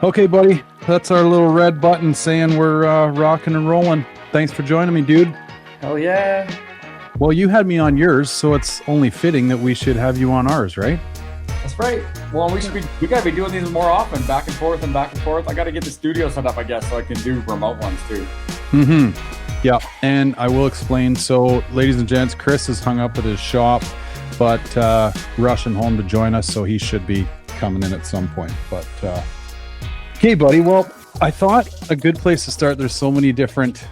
Okay, buddy, that's our little red button saying we're rocking and rolling. Thanks for joining me, dude. Hell yeah. Well, you had me on yours, so it's only fitting that we should have you on ours, right? That's right. Well, we gotta be doing these more often, back and forth and back and forth. I gotta get the studio set up, I guess, so I can do remote ones too. Yeah, and I will explain. So, ladies and gents, Chris is hung up at his shop, but rushing home to join us, so he should be coming in at some point. But okay, buddy. Well, I thought a good place to start. There's so many different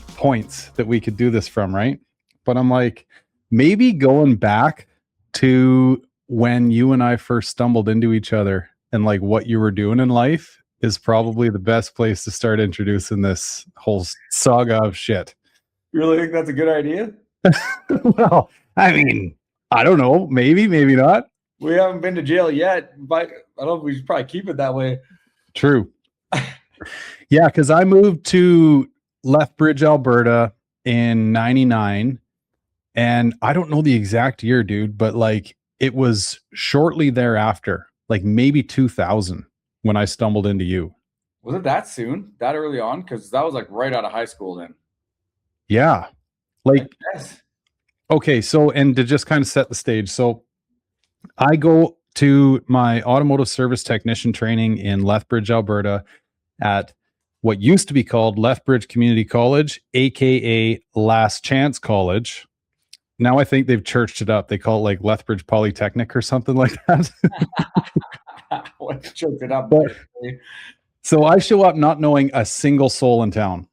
points that we could do this from, right? But I'm like, maybe going back to when you and I first stumbled into each other and like what you were doing in life is probably the best place to start introducing this whole saga of shit. You really think that's a good idea? Well, I mean, I don't know. Maybe not. We haven't been to jail yet, but I don't know if we should probably keep it that way. True. Yeah, because I moved to Lethbridge, Alberta in 99. And I don't know the exact year, dude, but like it was shortly thereafter, like maybe 2000 when I stumbled into you. Was it that soon? That early on? Because that was like right out of high school then. Yeah. Like, Yes. okay. So, and to just kind of set the stage. So I go to my automotive service technician training in Lethbridge, Alberta at what used to be called Lethbridge Community College, AKA Last Chance College. Now I think they've churched it up. They call it like Lethbridge Polytechnic or something like that. Choked it up. But, so I show up not knowing a single soul in town.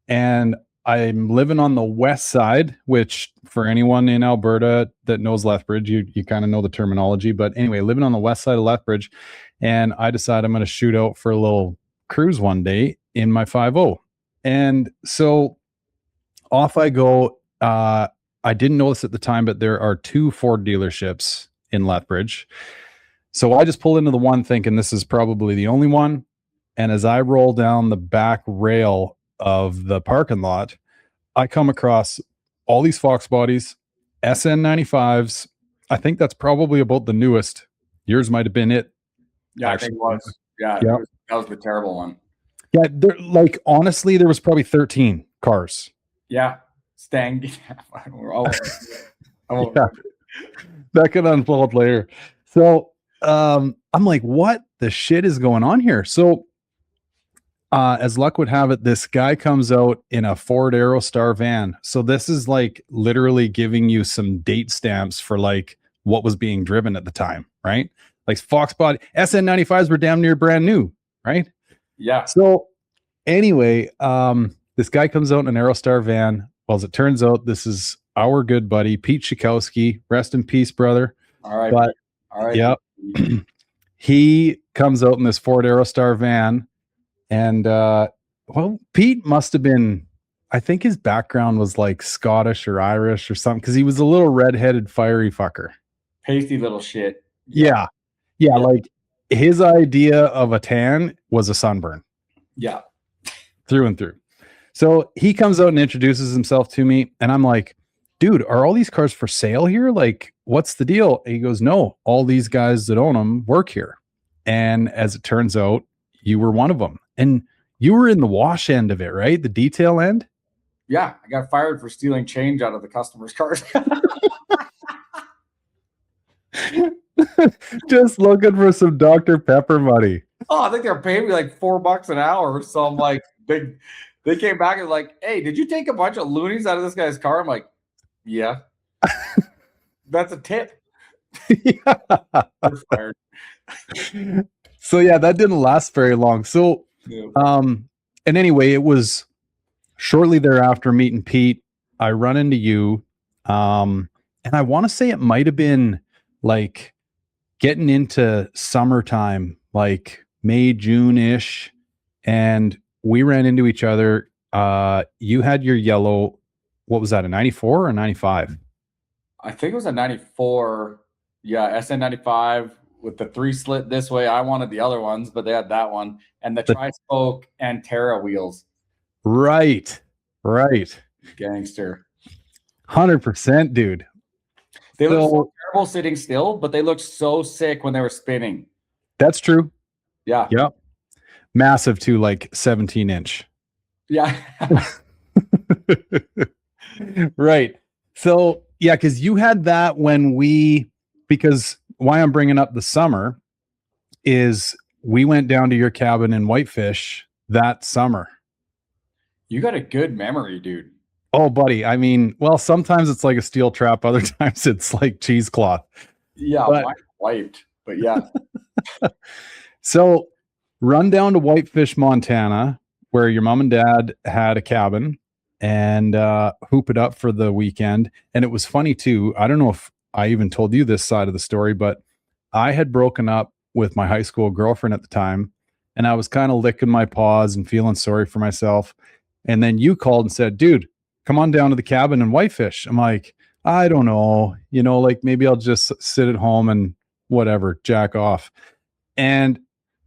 And I'm living on the west side, which for anyone in Alberta that knows Lethbridge, you kind of know the terminology. But anyway, living on the west side of Lethbridge. And I decide I'm going to shoot out for a little cruise one day in my 5.0. And so off I go. I didn't know this at the time, but there are 2 Ford dealerships in Lethbridge. So I just pull into the one thinking this is probably the only one. And as I roll down the back rail of the parking lot, I come across all these Fox bodies, SN95s. I think that's probably about the newest. Yours might have been it. Yeah, actually. I think it was. Yeah, yeah. That was the terrible one. Yeah, like honestly, there was probably 13 cars. Yeah. Stang. Yeah. That could unfold later. So I'm like, what the shit is going on here? So as luck would have it, this guy comes out in a Ford Aerostar van. So this is like literally giving you some date stamps for like what was being driven at the time, right? Like Fox body SN95s were damn near brand new, right? Yeah. So anyway, this guy comes out in an Aerostar van. Well, as it turns out, this is our good buddy, Pete Schakowsky. Rest in peace, brother. All right. But, all right. Yeah. He comes out in this Ford Aerostar van. And, well, Pete must have been, I think his background was like Scottish or Irish or something, because he was a little redheaded, fiery fucker. Pasty little shit. Yeah. Like his idea of a tan was a sunburn. Yeah. Through and through. So he comes out and introduces himself to me, and I'm like, dude, are all these cars for sale here? Like, what's the deal? And he goes, no, all these guys that own them work here. And as it turns out, you were one of them. And you were in the wash end of it, right? The detail end? Yeah, I got fired for stealing change out of the customer's cars. Just looking for some Dr. Pepper money. Oh, I think they're paying me like $4 an hour. So I'm like, they came back and like, hey, did you take a bunch of loonies out of this guy's car? I'm like, yeah. That's a tip. Fired. So yeah, that didn't last very long. So yeah. And anyway, it was shortly thereafter meeting Pete, I run into you. And I want to say it might have been like getting into summertime, like May, June-ish. And we ran into each other. You had your yellow, what was that, a 94 or 95? I think it was a 94. Yeah, SN95 with the 3-slit this way. I wanted the other ones, but they had that one. And the tri-spoke Antera wheels. Right. Gangster. 100%, dude. They look so terrible sitting still, but they looked so sick when they were spinning. That's true. Yeah. Yep. Massive too, like 17-inch. Yeah. Right. So yeah, because you had that because why I'm bringing up the summer is we went down to your cabin in Whitefish that summer. You got a good memory, dude. Oh, buddy. I mean, well, sometimes it's like a steel trap, other times it's like cheesecloth. Yeah, But mine wiped. But yeah. so run down to Whitefish, Montana, where your mom and dad had a cabin, and hoop it up for the weekend. And it was funny too. I don't know if I even told you this side of the story, but I had broken up with my high school girlfriend at the time, and I was kind of licking my paws and feeling sorry for myself. And then you called and said, dude, come on down to the cabin in Whitefish. I'm like, I don't know, like maybe I'll just sit at home and whatever, jack off. And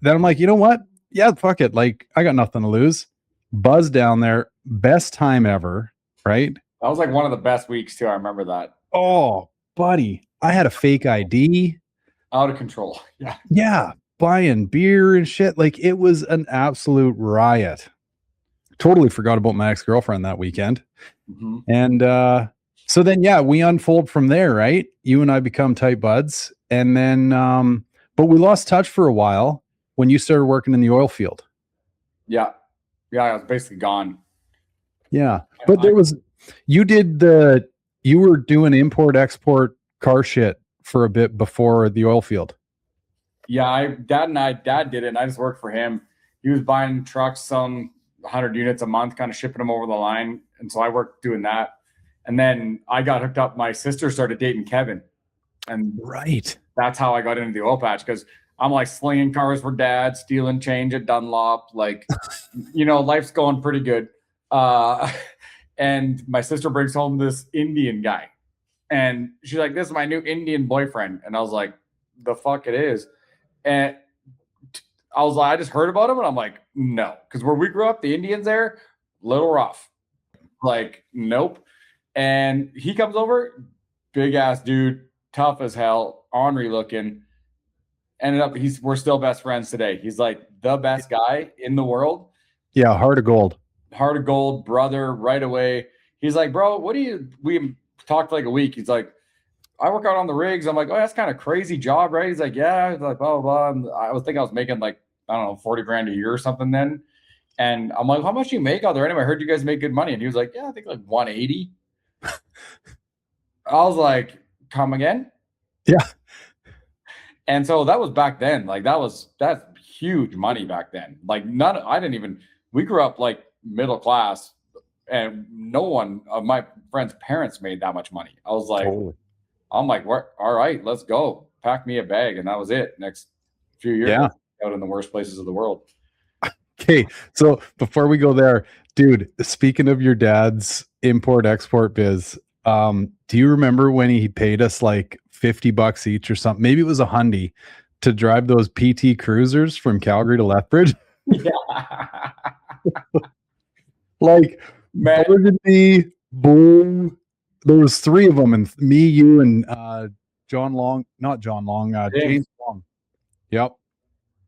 then I'm like, you know what? Yeah, fuck it. Like, I got nothing to lose. Buzz down there, best time ever, right? That was like one of the best weeks too. I remember that. Oh, buddy, I had a fake ID. Out of control. Yeah. Yeah, buying beer and shit. Like, it was an absolute riot. Totally forgot about my ex-girlfriend that weekend. Mm-hmm. And so then, yeah, we unfold from there, right? You and I become tight buds. And then, but we lost touch for a while when you started working in the oil field. Yeah. Yeah, I was basically gone. Yeah. But you were doing import-export car shit for a bit before the oil field. Yeah, dad did it, and I just worked for him. He was buying trucks, some 100 units a month, kind of shipping them over the line. And so I worked doing that. And then I got hooked up. My sister started dating Kevin. And right. That's how I got into the oil patch, because I'm like slinging cars for dad, stealing change at Dunlop. Like, life's going pretty good. And my sister brings home this Indian guy. And she's like, this is my new Indian boyfriend. And I was like, the fuck it is. And I was like, I just heard about him. And I'm like, no. Because where we grew up, the Indians there, little rough. Like, nope. And he comes over, big ass dude, tough as hell, ornery looking. Ended up, we're still best friends today. He's like the best guy in the world. Yeah, heart of gold. Heart of gold, brother, right away. He's like, bro, we talked for like a week. He's like, I work out on the rigs. I'm like, oh, that's kind of crazy job, right? He's like, yeah. He's like, blah, blah, blah. I was thinking I was making like, I don't know, 40 grand a year or something then. And I'm like, how much do you make out there anyway? I heard you guys make good money. And he was like, yeah, I think like 180. I was like, come again? Yeah. And so that was back then. Like that's huge money back then. Like we grew up like middle class, and no one of my friends' parents made that much money. I was like, totally. I'm like, all right, let's go. Pack me a bag. And that was it. Next few years, yeah, out in the worst places of the world. Okay. So before we go there, dude, speaking of your dad's import-export biz, do you remember when he paid us like $50 each or something? Maybe it was $100 to drive those PT Cruisers from Calgary to Lethbridge. Yeah. Like, burgundy, boom. There was 3 of them, and me, you, and James Long. Yep.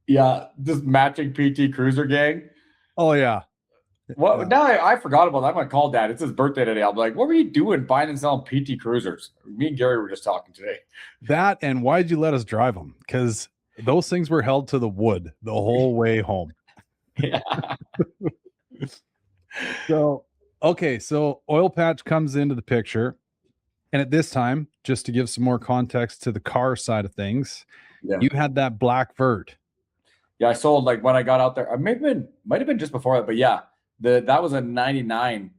Yeah, just matching PT Cruiser gang. Oh yeah. Well, yeah. Now I forgot about that. I'm gonna call Dad. It's his birthday today. I'll be like, what were you doing buying and selling PT Cruisers? Me and Gary were just talking today. That, and why'd you let us drive them? Because those things were held to the wood the whole way home. Yeah. So oil patch comes into the picture, and at this time, just to give some more context to the car side of things, you had that black vert. Yeah, I sold like when I got out there. I might have been just before that, but yeah, that was a 99,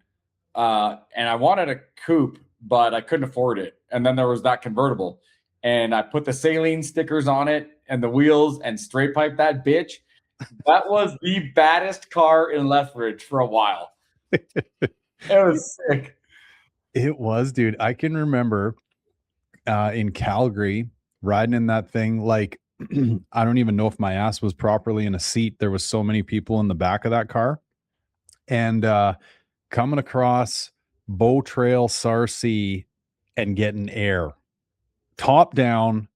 and I wanted a coupe, but I couldn't afford it. And then there was that convertible, and I put the saline stickers on it and the wheels and straight pipe that bitch. That was the baddest car in Lethbridge for a while. It was sick. It was, dude. I can remember in Calgary riding in that thing. Like, I don't even know if my ass was properly in a seat. There was so many people in the back of that car. And coming across Bow Trail Sarcee and getting air. Top down.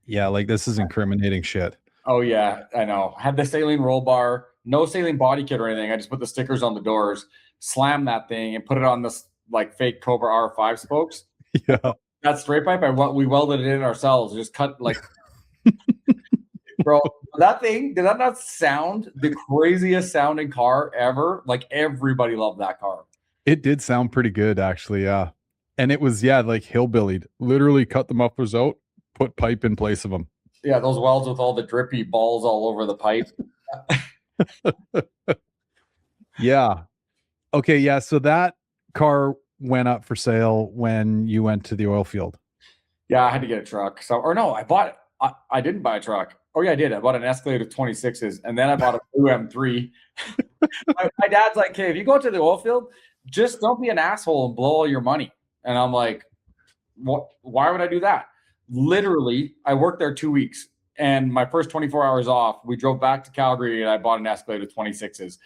Yeah, like this is incriminating shit. Oh yeah, I know. Had the saline roll bar, no saline body kit or anything. I just put the stickers on the doors, slammed that thing, and put it on this like fake Cobra R5 spokes. Yeah. That straight pipe, we welded it in ourselves. Just cut like, bro, that thing did that not sound the craziest sounding car ever? Like everybody loved that car. It did sound pretty good, actually. Yeah. And it was, yeah, like hillbillied. Literally cut the mufflers out, put pipe in place of them. Yeah, those welds with all the drippy balls all over the pipe. Yeah. Okay. Yeah. So that car went up for sale when you went to the oil field. Yeah, I had to get a truck. So, or no, I didn't buy a truck. Oh yeah, I did. I bought an Escalade of 26s, and then I bought a blue M3. My dad's like, "Hey, if you go to the oil field, just don't be an asshole and blow all your money." And I'm like, "What? Why would I do that?" Literally, I worked there 2 weeks, and my first 24 hours off, we drove back to Calgary, and I bought an Escalade of 26s.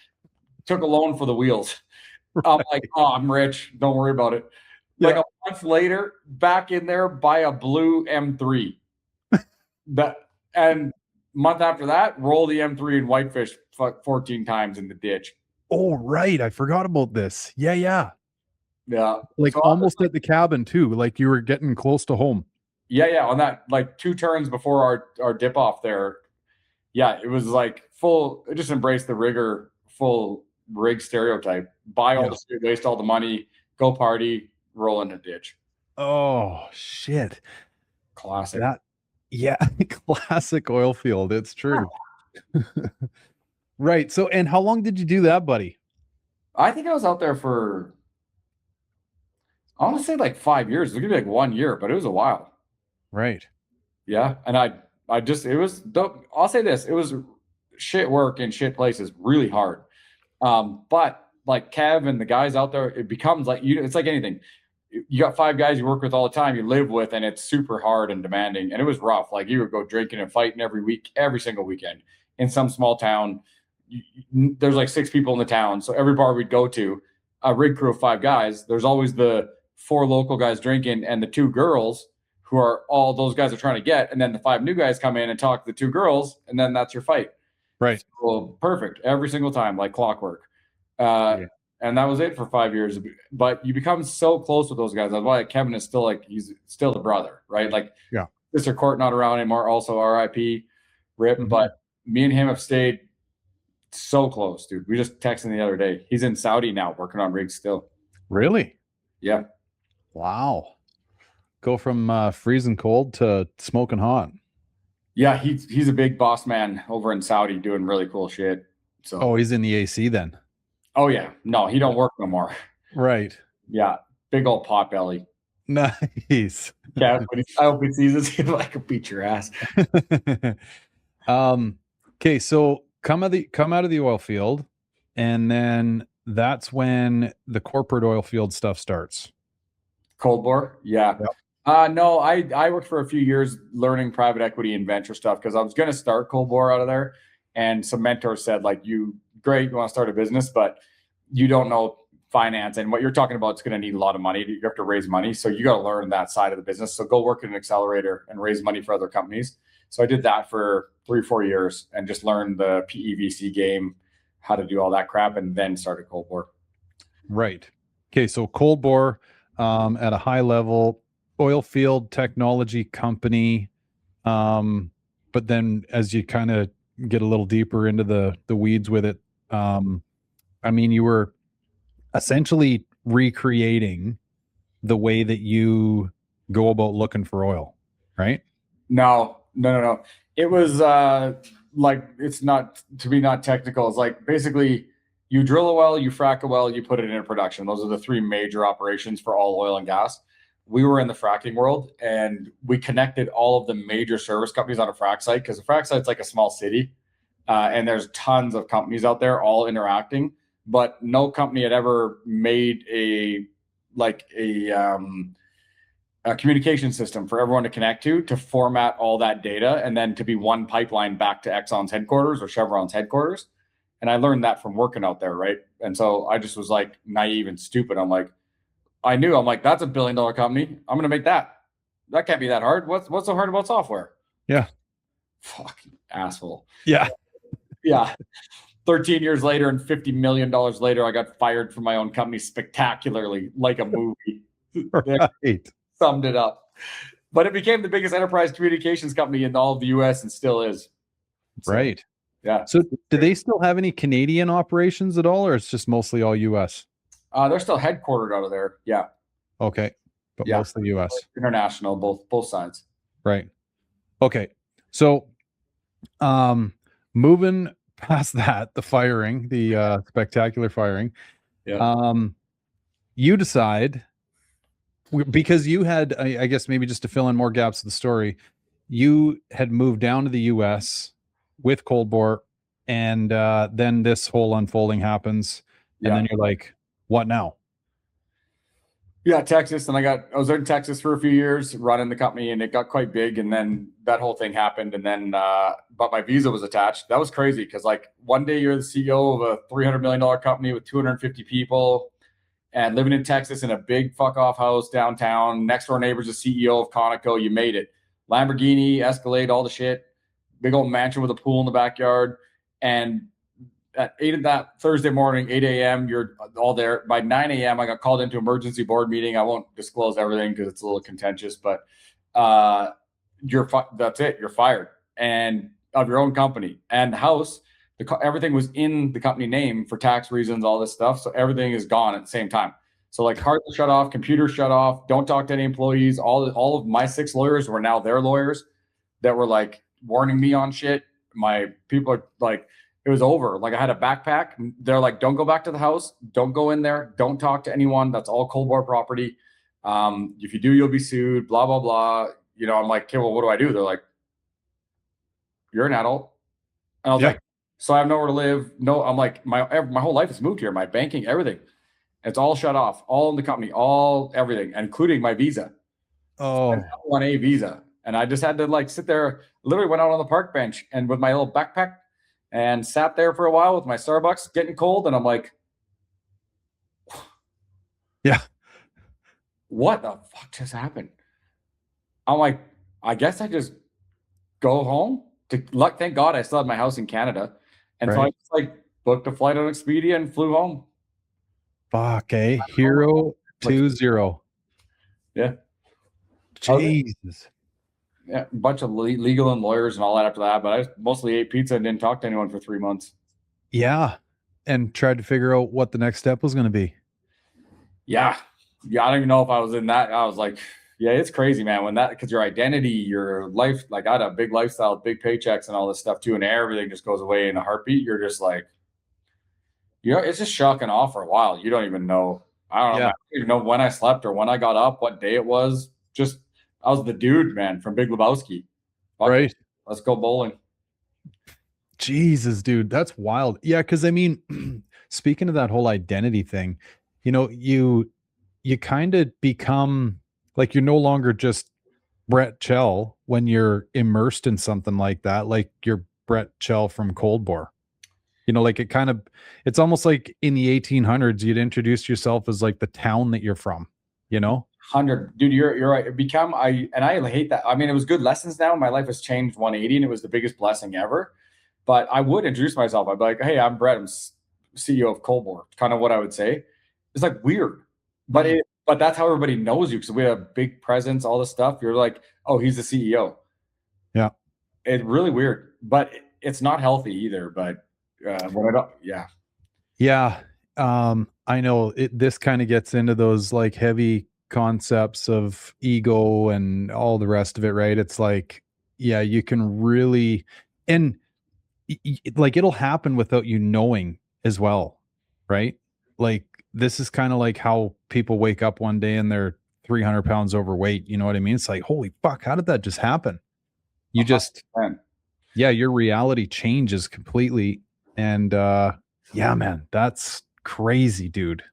Took a loan for the wheels. I'm like, "Oh, I'm rich. Don't worry about it." Like a month later, back in there, buy a blue M3. And month after that, roll the M3 and whitefish 14 times in the ditch. Oh, right. I forgot about this. Yeah. Yeah. Yeah. Like So almost at the cabin too. Like you were getting close to home. yeah. On that, like 2 turns before our dip off there. Yeah, it was like full, it just embraced the rigger, full rig stereotype. Buy all the shit, waste all the money, go party, roll in a ditch. Oh, shit. Classic. Yeah, classic oil field. It's true. Right. So, and how long did you do that, buddy? I think I was out there for, I want to say like 5 years. It was gonna be like 1 year, but it was a while. Right. Yeah. And I just, it was, I'll say this, it was shit work in shit places, really hard. But like Kev and the guys out there, it becomes like, it's like anything. You got 5 guys you work with all the time, you live with, and it's super hard and demanding. And it was rough. Like you would go drinking and fighting every week, every single weekend in some small town. There's like 6 people in the town. So every bar we'd go to, a rig crew of 5 guys, there's always the 4 local guys drinking and the 2 girls who are all those guys are trying to get. And then the 5 new guys come in and talk to the 2 girls. And then that's your fight. Right. So perfect every single time, like clockwork. And that was it for 5 years. But you become so close with those guys. That's why Kevin is still like, he's still the brother, right? Like, yeah. Mr. Court not around anymore, also RIP, rip. Mm-hmm. But me and him have stayed so close, dude. We just texted the other day. He's in Saudi now working on rigs still. Really? Yeah. Wow. Go from freezing cold to smoking hot. Yeah, he's a big boss man over in Saudi doing really cool shit. So oh, he's in the AC then. Oh yeah. No, he don't work no more. Right. Yeah. Big old pot belly. Nice. Yeah, I hope he sees this. He'd like beat your ass. Okay, so come out of the oil field, and then that's when the corporate oil field stuff starts. Cold bore, yeah. Yep. No, I worked for a few years learning private equity and venture stuff because I was going to start cold bore out of there, and some mentors said like, you want to start a business, but you don't know finance, and what you're talking about is going to need a lot of money. You have to raise money, so you got to learn that side of the business. So go work in an accelerator and raise money for other companies. So I did that for 3-4 years and just learned the PEVC game, how to do all that crap, and then started cold bore. Right. Okay, so cold bore at a high level, oil field technology company, but then as you kind of get a little deeper into the weeds with it, I mean, you were essentially recreating the way that you go about looking for oil, right? No. It was like, it's not, to be not technical, it's like basically you drill a well, you frack a well, you put it into production. Those are the 3 major operations for all oil and gas. We were in the fracking world, and we connected all of the major service companies on a frack site, because a frack site's like a small city, and there's tons of companies out there all interacting, but no company had ever made a communication system for everyone to connect to format all that data, and then to be one pipeline back to Exxon's headquarters or Chevron's headquarters. And I learned that from working out there, right? And so I just was like naive and stupid. I'm like, that's $1 billion company. I'm going to make that. That can't be that hard. What's so hard about software? Yeah. Fucking asshole. Yeah. Yeah. 13 years later and $50 million later, I got fired from my own company spectacularly, like a movie. Right. Summed it up. But it became the biggest enterprise communications company in all of the US and still is. So, Right. yeah. So do they still have any Canadian operations at all, or it's just mostly all US? They're still headquartered out of there. Yeah. Okay. But Yeah. mostly US. International, both sides. Right. Okay. So moving past that, the firing, the spectacular firing, Yeah. you decide, because you had, I guess maybe just to fill in more gaps of the story, you had moved down to the US with Cold Bore, and then this whole unfolding happens, and then you're like, what now? Yeah, Texas. And I was in Texas for a few years running the company, and it got quite big. And then that whole thing happened. And then, but my visa was attached. That was crazy because, like, one day you're the CEO of a $300 million company with 250 people and living in Texas in a big fuck off house downtown. Next door neighbor's the CEO of Conoco. You made it. Lamborghini, Escalade, all the shit. Big old mansion with a pool in the backyard. And at 8 of that Thursday morning, 8 a.m., you're all there. By 9 a.m., I got called into emergency board meeting. I won't disclose everything because it's a little contentious, but that's it. You're fired, and of your own company and house. Everything was in the company name for tax reasons, all this stuff. So everything is gone at the same time. So like cards shut off, computers shut off. Don't talk to any employees. All of my 6 lawyers were now their lawyers that were like warning me on shit. My people are like, it was over. Like I had a backpack. They're like, don't go back to the house. Don't go in there. Don't talk to anyone. That's all Cold Bore property. If you do, you'll be sued, blah, blah, blah. You know, I'm like, okay, well, what do I do? They're like, you're an adult. And I was like, so I have nowhere to live. No, I'm like, my whole life has moved here. My banking, everything. It's all shut off. All in the company, everything, including my visa. Oh, 1A visa. And I just had to like sit there, literally went out on the park bench and with my little backpack and sat there for a while with my Starbucks getting cold. And I'm like, yeah, what the fuck just happened? I'm like, I guess I just go home. Thank God I still had my house in Canada. And so I just like booked a flight on Expedia and flew home. Fuck, Hero 20. Yeah. Jesus. Yeah, a bunch of legal and lawyers and all that after that. But I mostly ate pizza and didn't talk to anyone for 3 months. Yeah. And tried to figure out what the next step was going to be. Yeah. I don't even know if I was in that. I was like, yeah, it's crazy, man. Because your identity, your life, like I had a big lifestyle, big paychecks and all this stuff too. And everything just goes away in a heartbeat. You're just like, it's just shock and awe for a while. You don't even know. I don't know. I don't even know when I slept or when I got up, what day it was. Just, I was the dude, man, from Big Lebowski. Right. Let's go bowling. Jesus, dude, that's wild. Yeah, because I mean, speaking of that whole identity thing, you know, you kind of become like, you're no longer just Brett Chell when you're immersed in something like that, like you're Brett Chell from Cold Bore. You know, like it's almost like in the 1800s, you'd introduce yourself as like the town that you're from, you know? 100, dude, you're right. I hate that. I mean, it was good lessons now. My life has changed 180 and it was the biggest blessing ever. But I would introduce myself. I'd be like, hey, I'm Brett. I'm CEO of Cold Bore. Kind of what I would say. It's like weird, but that's how everybody knows you because we have a big presence, all this stuff. You're like, oh, he's the CEO. Yeah. It's really weird, but it's not healthy either. But what I don't, yeah. Yeah. I know this kind of gets into those like heavy concepts of ego and all the rest of it, right? It's like, yeah, you can really, and like it'll happen without you knowing as well, right? Like this is kind of like how people wake up one day and they're 300 pounds overweight. You know what I mean? It's like, holy fuck, how did that just happen? You just, yeah, your reality changes completely. And yeah, man, that's crazy, dude.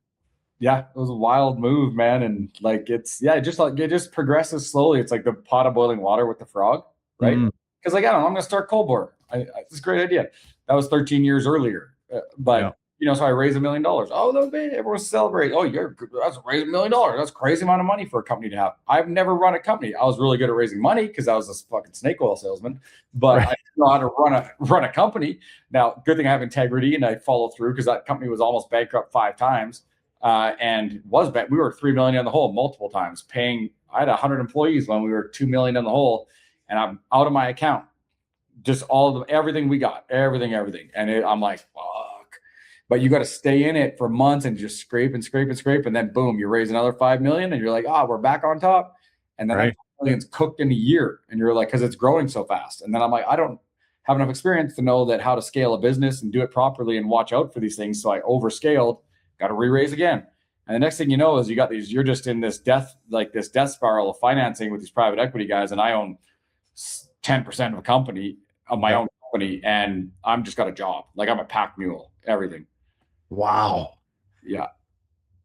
Yeah, it was a wild move, man. And like it just progresses slowly. It's like the pot of boiling water with the frog, right? Because like, I don't know, I'm gonna start Cold Bore. It's a great idea. That was 13 years earlier. But So I raised $1 million. Oh, everyone's celebrating. Oh, that's raising $1 million. That's a crazy amount of money for a company to have. I've never run a company. I was really good at raising money because I was a fucking snake oil salesman, but I know how to run a company. Now, good thing I have integrity and I follow through, because that company was almost bankrupt 5 times, and we were $3 million in the hole multiple times. I had 100 employees when we were $2 million in the hole, and I'm out of my account. Just everything we got, everything, and I'm like, fuck. But you got to stay in it for months and just scrape and scrape and scrape, and then boom, you raise another 5 million, and you're like, we're back on top, and then that 5 million's cooked in a year, and you're like, because it's growing so fast. And then I'm like, I don't have enough experience to know that how to scale a business and do it properly and watch out for these things. So I overscaled, got to re-raise again, and the next thing you know is you're just in this death spiral of financing with these private equity guys, and I own 10% of a company, of my own company, and I'm just got a job. Like, I'm a pack mule, everything. Wow. Yeah.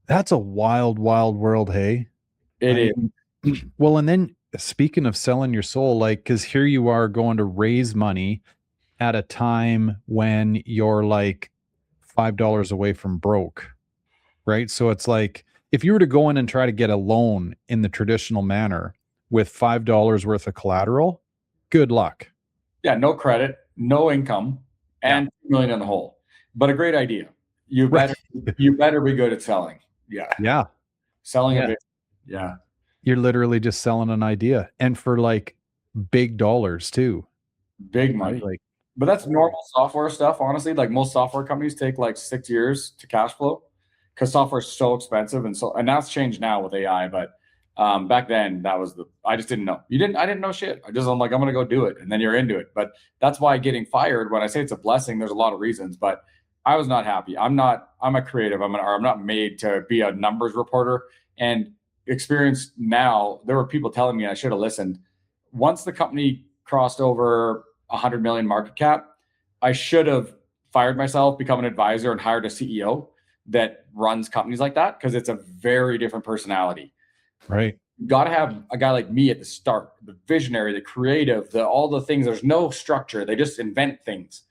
That's a wild, wild world, hey? It is. Well, and then speaking of selling your soul, like, because here you are going to raise money at a time when you're like $5 away from broke, right? So it's like, if you were to go in and try to get a loan in the traditional manner with $5 worth of collateral, good luck. Yeah, no credit, no income, and $2 million in the hole. But a great idea. You better be good at selling. Yeah. Yeah. Selling a bit. Yeah. You're literally just selling an idea, and for like big dollars too. Big money. Like, but that's normal software stuff, honestly. Like, most software companies take like 6 years to cash flow, because software is so expensive, and that's changed now with AI. But back then, I just didn't know. I didn't know shit. I'm like, I'm gonna go do it, and then you're into it. But that's why getting fired, when I say it's a blessing, there's a lot of reasons, but I was not happy. I'm a creative. I'm not made to be a numbers reporter. And experience now, there were people telling me I should have listened. Once the company crossed over 100 million market cap, I should have fired myself, become an advisor, and hired a CEO that runs companies like that, because it's a very different personality. Right. You got to have a guy like me at the start, the visionary, the creative, all the things. There's no structure. They just invent things.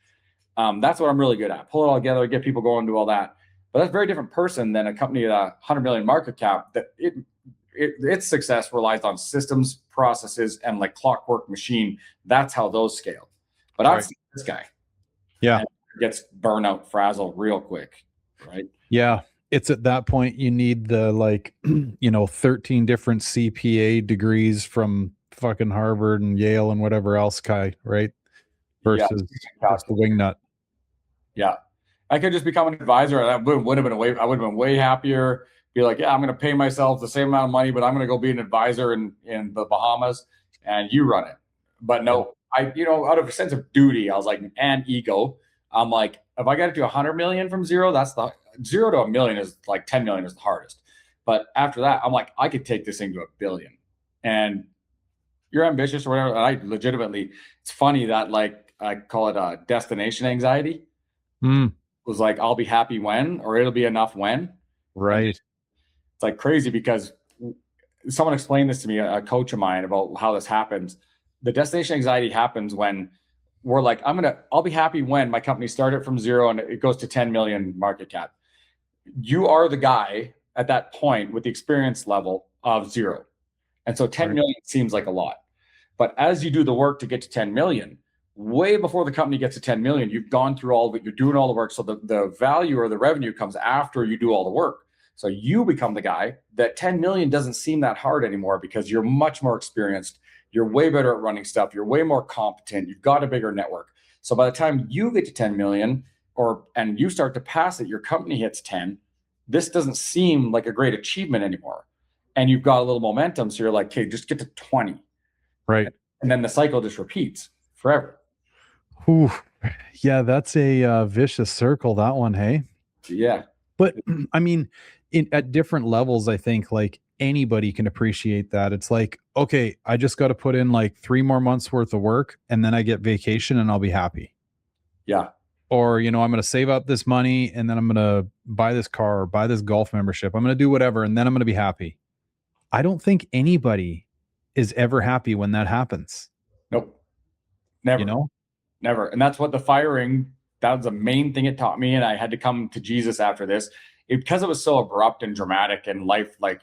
That's what I'm really good at. Pull it all together, get people going, do all that. But that's a very different person than a company at 100 million market cap. That its success relies on systems, processes, and like clockwork machine. That's how those scale. But I've seen this guy. Yeah. And gets burnout, frazzled real quick. Right. Yeah. It's at that point you need the 13 different CPA degrees from fucking Harvard and Yale and whatever else, right? Versus just the wingnut. Yeah. I could just become an advisor, and I would have been way happier. Be like, I'm going to pay myself the same amount of money, but I'm going to go be an advisor in the Bahamas, and you run it. But no, out of a sense of duty, I was like, and ego, I'm like, if I got it to 100 million from zero, that's the 0 to 1 million is like 10 million is the hardest. But after that, I'm like, I could take this thing to 1 billion. And you're ambitious or whatever. And I legitimately, it's funny that, like, I call it destination anxiety. Was like, I'll be happy when, or it'll be enough when. Right. It's like crazy, because someone explained this to me, a coach of mine, about how this happens. The destination anxiety happens when we're like, I'll be happy when my company started from 0 and it goes to 10 million market cap. You are the guy at that point with the experience level of 0. And so 10 million seems like a lot. But as you do the work to get to 10 million, way before the company gets to 10 million, you've gone through all of it, you're doing all the work. So the value or the revenue comes after you do all the work. So you become the guy that 10 million doesn't seem that hard anymore, because you're much more experienced. You're way better at running stuff. You're way more competent. You've got a bigger network. So by the time you get to 10 million and you start to pass it, your company hits 10, this doesn't seem like a great achievement anymore. And you've got a little momentum. So you're like, okay, just get to 20. Right. And then the cycle just repeats forever. Ooh, yeah, that's a vicious circle, that one, hey? Yeah. But I mean, at different levels, I think like anybody can appreciate that. It's like, okay, I just got to put in like 3 more months worth of work, and then I get vacation and I'll be happy. Yeah. Or, I'm going to save up this money, and then I'm going to buy this car or buy this golf membership. I'm going to do whatever, and then I'm going to be happy. I don't think anybody is ever happy when that happens. Nope. Never. Never. And that's what the firing that was the main thing it taught me. And I had to come to Jesus after this because it was so abrupt and dramatic, and life like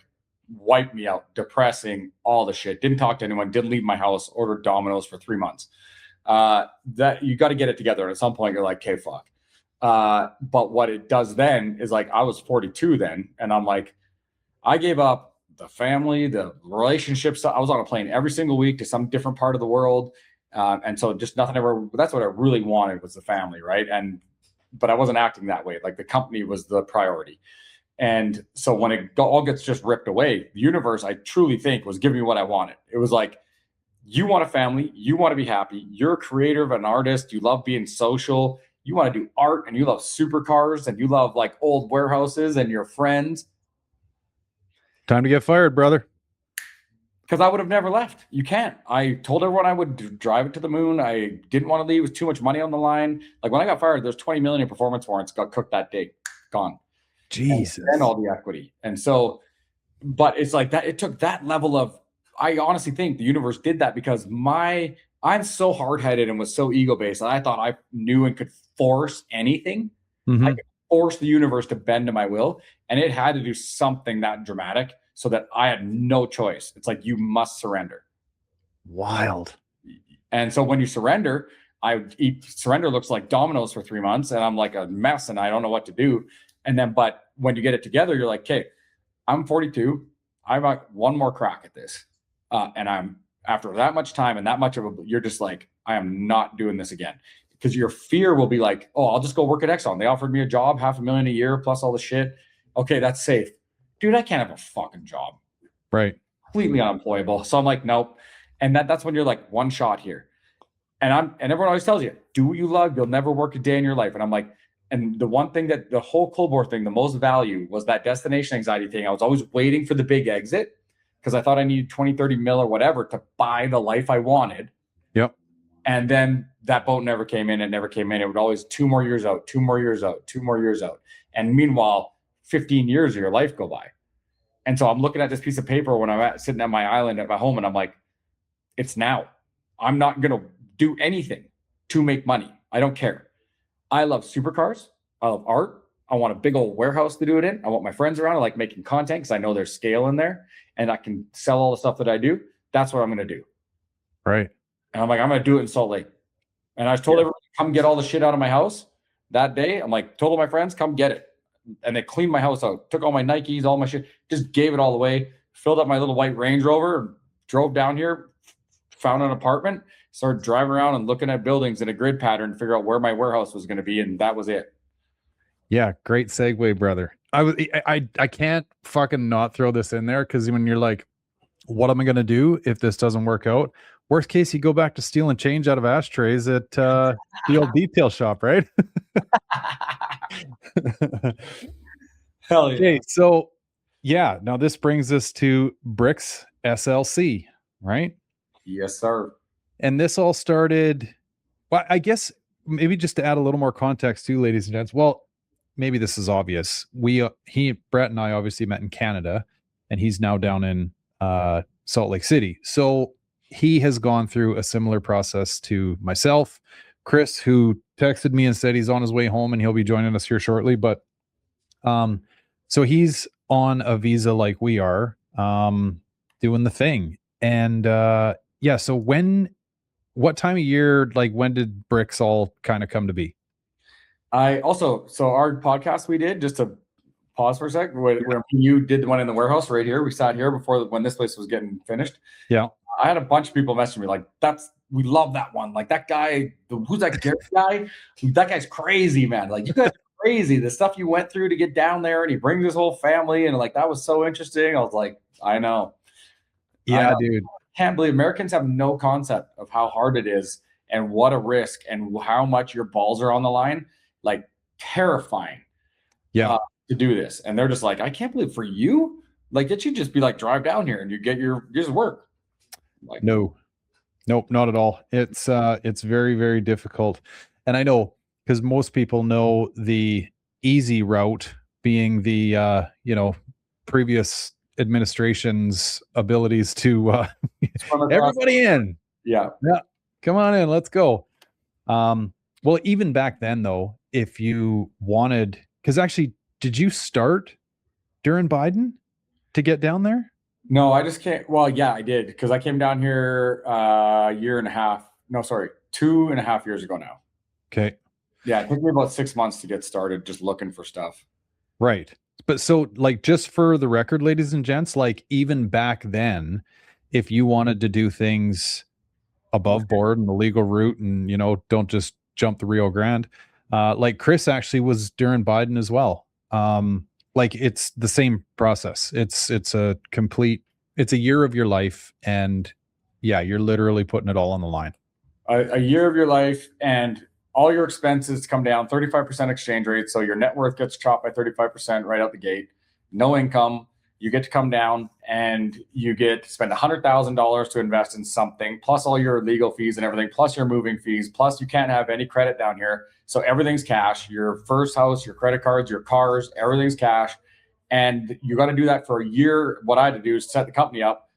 wiped me out, depressing, all the shit. Didn't talk to anyone, didn't leave my house, ordered Domino's for 3 months. That you got to get it together. And at some point you're like, okay, fuck. But what it does then is like, I was 42 then, and I'm like, I gave up the family, the relationships. I was on a plane every single week to some different part of the world. And so just nothing ever, that's what I really wanted, was the family. Right. But I wasn't acting that way. Like the company was the priority. And so when it all gets just ripped away, the universe, I truly think, was giving me what I wanted. It was like, you want a family, you want to be happy, you're a creator, an artist, you love being social, you want to do art, and you love supercars, and you love like old warehouses and your friends. Time to get fired, brother. Because I would have never left. You can't. I told everyone I would drive it to the moon. I didn't want to leave. It was too much money on the line. Like when I got fired, there's 20 million in performance warrants got cooked that day. Gone. Jesus. And all the equity. And so, but it's like that. It took that level of, I honestly think the universe did that because I'm so hard-headed and was so ego-based that I thought I knew and could force anything. Mm-hmm. I could force the universe to bend to my will. And it had to do something that dramatic so that I had no choice. It's like, you must surrender. Wild. And so when you surrender, surrender looks like Domino's for 3 months, and I'm like a mess and I don't know what to do. And then, but when you get it together, you're like, okay, I'm 42. I've got one more crack at this. And I'm, after that much time and that much of a, you're just like, I am not doing this again. Because your fear will be like, oh, I'll just go work at Exxon. They offered me a job, $500,000 a year, plus all the shit. Okay, that's safe. Dude, I can't have a fucking job. Right. Completely unemployable. So I'm like, nope. And that's when you're like, one shot here. And everyone always tells you, do what you love. You'll never work a day in your life. And I'm like, and the one thing that the whole cold war thing, the most value was that destination anxiety thing. I was always waiting for the big exit because I thought I needed 20, 30 mil or whatever to buy the life I wanted. Yep. And then that boat never came in. It never came in. It would always 2 more years out, 2 more years out, 2 more years out. And meanwhile, 15 years of your life go by. And so I'm looking at this piece of paper when I'm sitting at my island at my home, and I'm like, it's now. I'm not going to do anything to make money. I don't care. I love supercars. I love art. I want a big old warehouse to do it in. I want my friends around. I like making content because I know there's scale in there and I can sell all the stuff that I do. That's what I'm going to do. Right. And I'm like, I'm going to do it in Salt Lake. And I told everyone, come get all the shit out of my house that day. I'm like, told all my friends, come get it. And they cleaned my house out, took all my Nikes, all my shit, just gave it all away, filled up my little white Range Rover, drove down here, found an apartment, started driving around and looking at buildings in a grid pattern to figure out where my warehouse was going to be. And that was it. Yeah. Great segue, brother. I can't fucking not throw this in there. Cause when you're like, what am I going to do if this doesn't work out? Worst case, you go back to stealing change out of ashtrays at the old detail shop, right? Hell yeah. Okay, so yeah, now this brings us to Bricks SLC, right? Yes, sir. And this all started, well, I guess maybe just to add a little more context too, ladies and gents. Well, maybe this is obvious. Brett and I obviously met in Canada, and he's now down in Salt Lake City. So he has gone through a similar process to myself. Chris, who texted me and said he's on his way home and he'll be joining us here shortly. But so he's on a visa like we are, doing the thing. And yeah, so what time of year, like when did Bricks all kind of come to be? So our podcast we did, just to pause for a sec, where you did the one in the warehouse right here. We sat here before when this place was getting finished. Yeah. I had a bunch of people messaging me like, we love that one. Like that guy, who's that Gary guy? That guy's crazy, man. Like you guys are crazy. The stuff you went through to get down there, and he brings his whole family, and like that was so interesting. I was like, I know. Yeah, dude. I can't believe Americans have no concept of how hard it is and what a risk and how much your balls are on the line. Like terrifying. Yeah. To do this. And they're just like, I can't believe for you, like it should just be like drive down here and you get you just work. Like, nope, not at all. It's very, very difficult. And I know because most people know the easy route being the previous administration's abilities to everybody in. Yeah. Come on in, let's go. Well, even back then, though, if you wanted, because actually, did you start during Biden to get down there? No, I just can't. Well, yeah, I did because I came down here a year and a half. No, sorry, 2.5 years ago now. Okay. Yeah, it took me about 6 months to get started just looking for stuff. Right. But so, like, just for the record, ladies and gents, like, even back then, if you wanted to do things above board and the legal route and, don't just jump the Rio Grande, like Chris actually was during Biden as well. Like, it's the same process. It's a year of your life. And yeah, you're literally putting it all on the line. A year of your life and all your expenses come down 35% exchange rate. So your net worth gets chopped by 35% right out the gate. No income. You get to come down and you get to spend $100,000 to invest in something, plus all your legal fees and everything, plus your moving fees, plus you can't have any credit down here. So everything's cash. Your first house, your credit cards, your cars, everything's cash. And you got to do that for a year. What I had to do is set the company up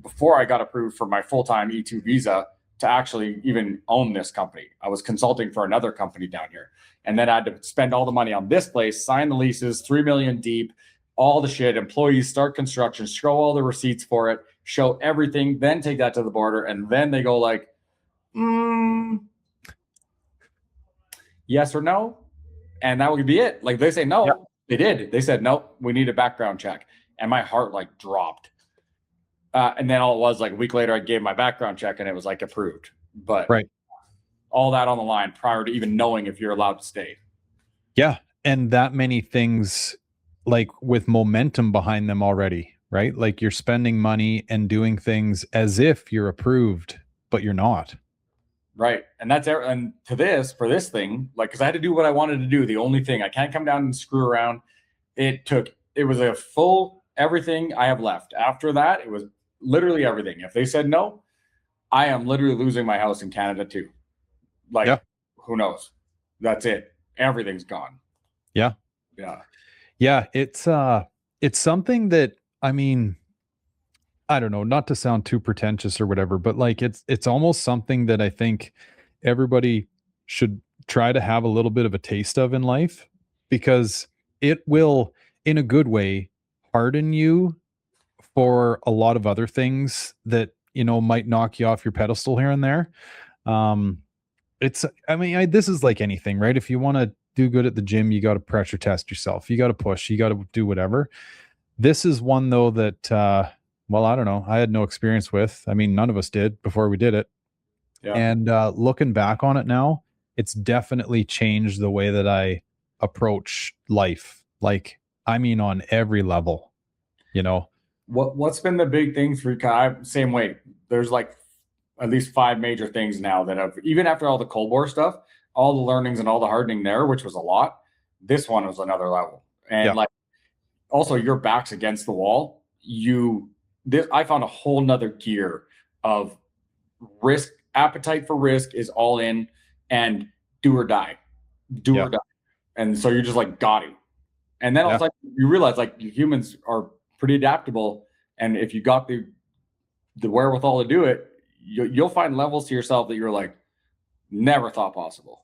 before I got approved for my full-time E2 visa to actually even own this company. I was consulting for another company down here. And then I had to spend all the money on this place, sign the leases, 3 million deep, all the shit, employees, start construction, show all the receipts for it, show everything, then take that to the border. And then they go like, yes or no. And that would be it. Like they say, no, yep. They did. They said, nope, we need a background check. And my heart like dropped. And then all it was like a week later, I gave my background check and it was like approved. But right. All that on the line prior to even knowing if you're allowed to stay. Yeah. And that many things like with momentum behind them already, right? Like you're spending money and doing things as if you're approved, but you're not. Right. And that's and to this, for this thing, like, because I had to do what I wanted to do. The only thing I can't come down and screw around. It was a full everything I have left. After that, it was literally everything. If they said no, I am literally losing my house in Canada too. Like, yeah. Who knows? That's it. Everything's gone. Yeah. Yeah. Yeah. It's something that, I mean, I don't know, not to sound too pretentious or whatever, but like it's almost something that I think everybody should try to have a little bit of a taste of in life, because it will, in a good way, harden you for a lot of other things that, might knock you off your pedestal here and there. This is like anything, right? If you want to do good at the gym, you got to pressure test yourself. You got to push, you got to do whatever. This is one though that, well, I don't know. I had no experience with. I mean, none of us did before we did it. Yeah. And looking back on it now, it's definitely changed the way that I approach life. Like, I mean, on every level, What's been the big thing for you? Same way. There's like at least 5 major things now that have, even after all the Cold War stuff, all the learnings and all the hardening there, which was a lot. This one was another level. And like, also your back's against the wall. I found a whole nother gear of risk. Appetite for risk is all in, and do or die. Or die. And so you're just like, got it. And then also like, you realize like humans are pretty adaptable. And if you got the wherewithal to do it, you'll find levels to yourself that you're like, never thought possible.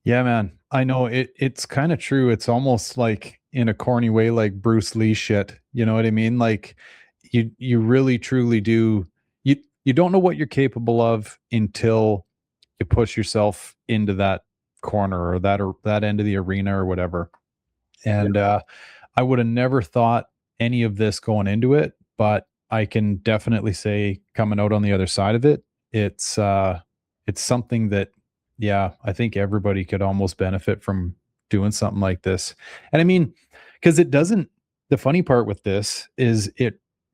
Yeah, man. I know it's kind of true. It's almost like in a corny way, like Bruce Lee shit. You know what I mean? Like you really truly do. You don't know what you're capable of until you push yourself into that corner or that end of the arena or whatever. And I would have never thought any of this going into it, but I can definitely say coming out on the other side of it, it's something that, yeah, I think everybody could almost benefit from doing something like this. And I mean, because the funny part with this is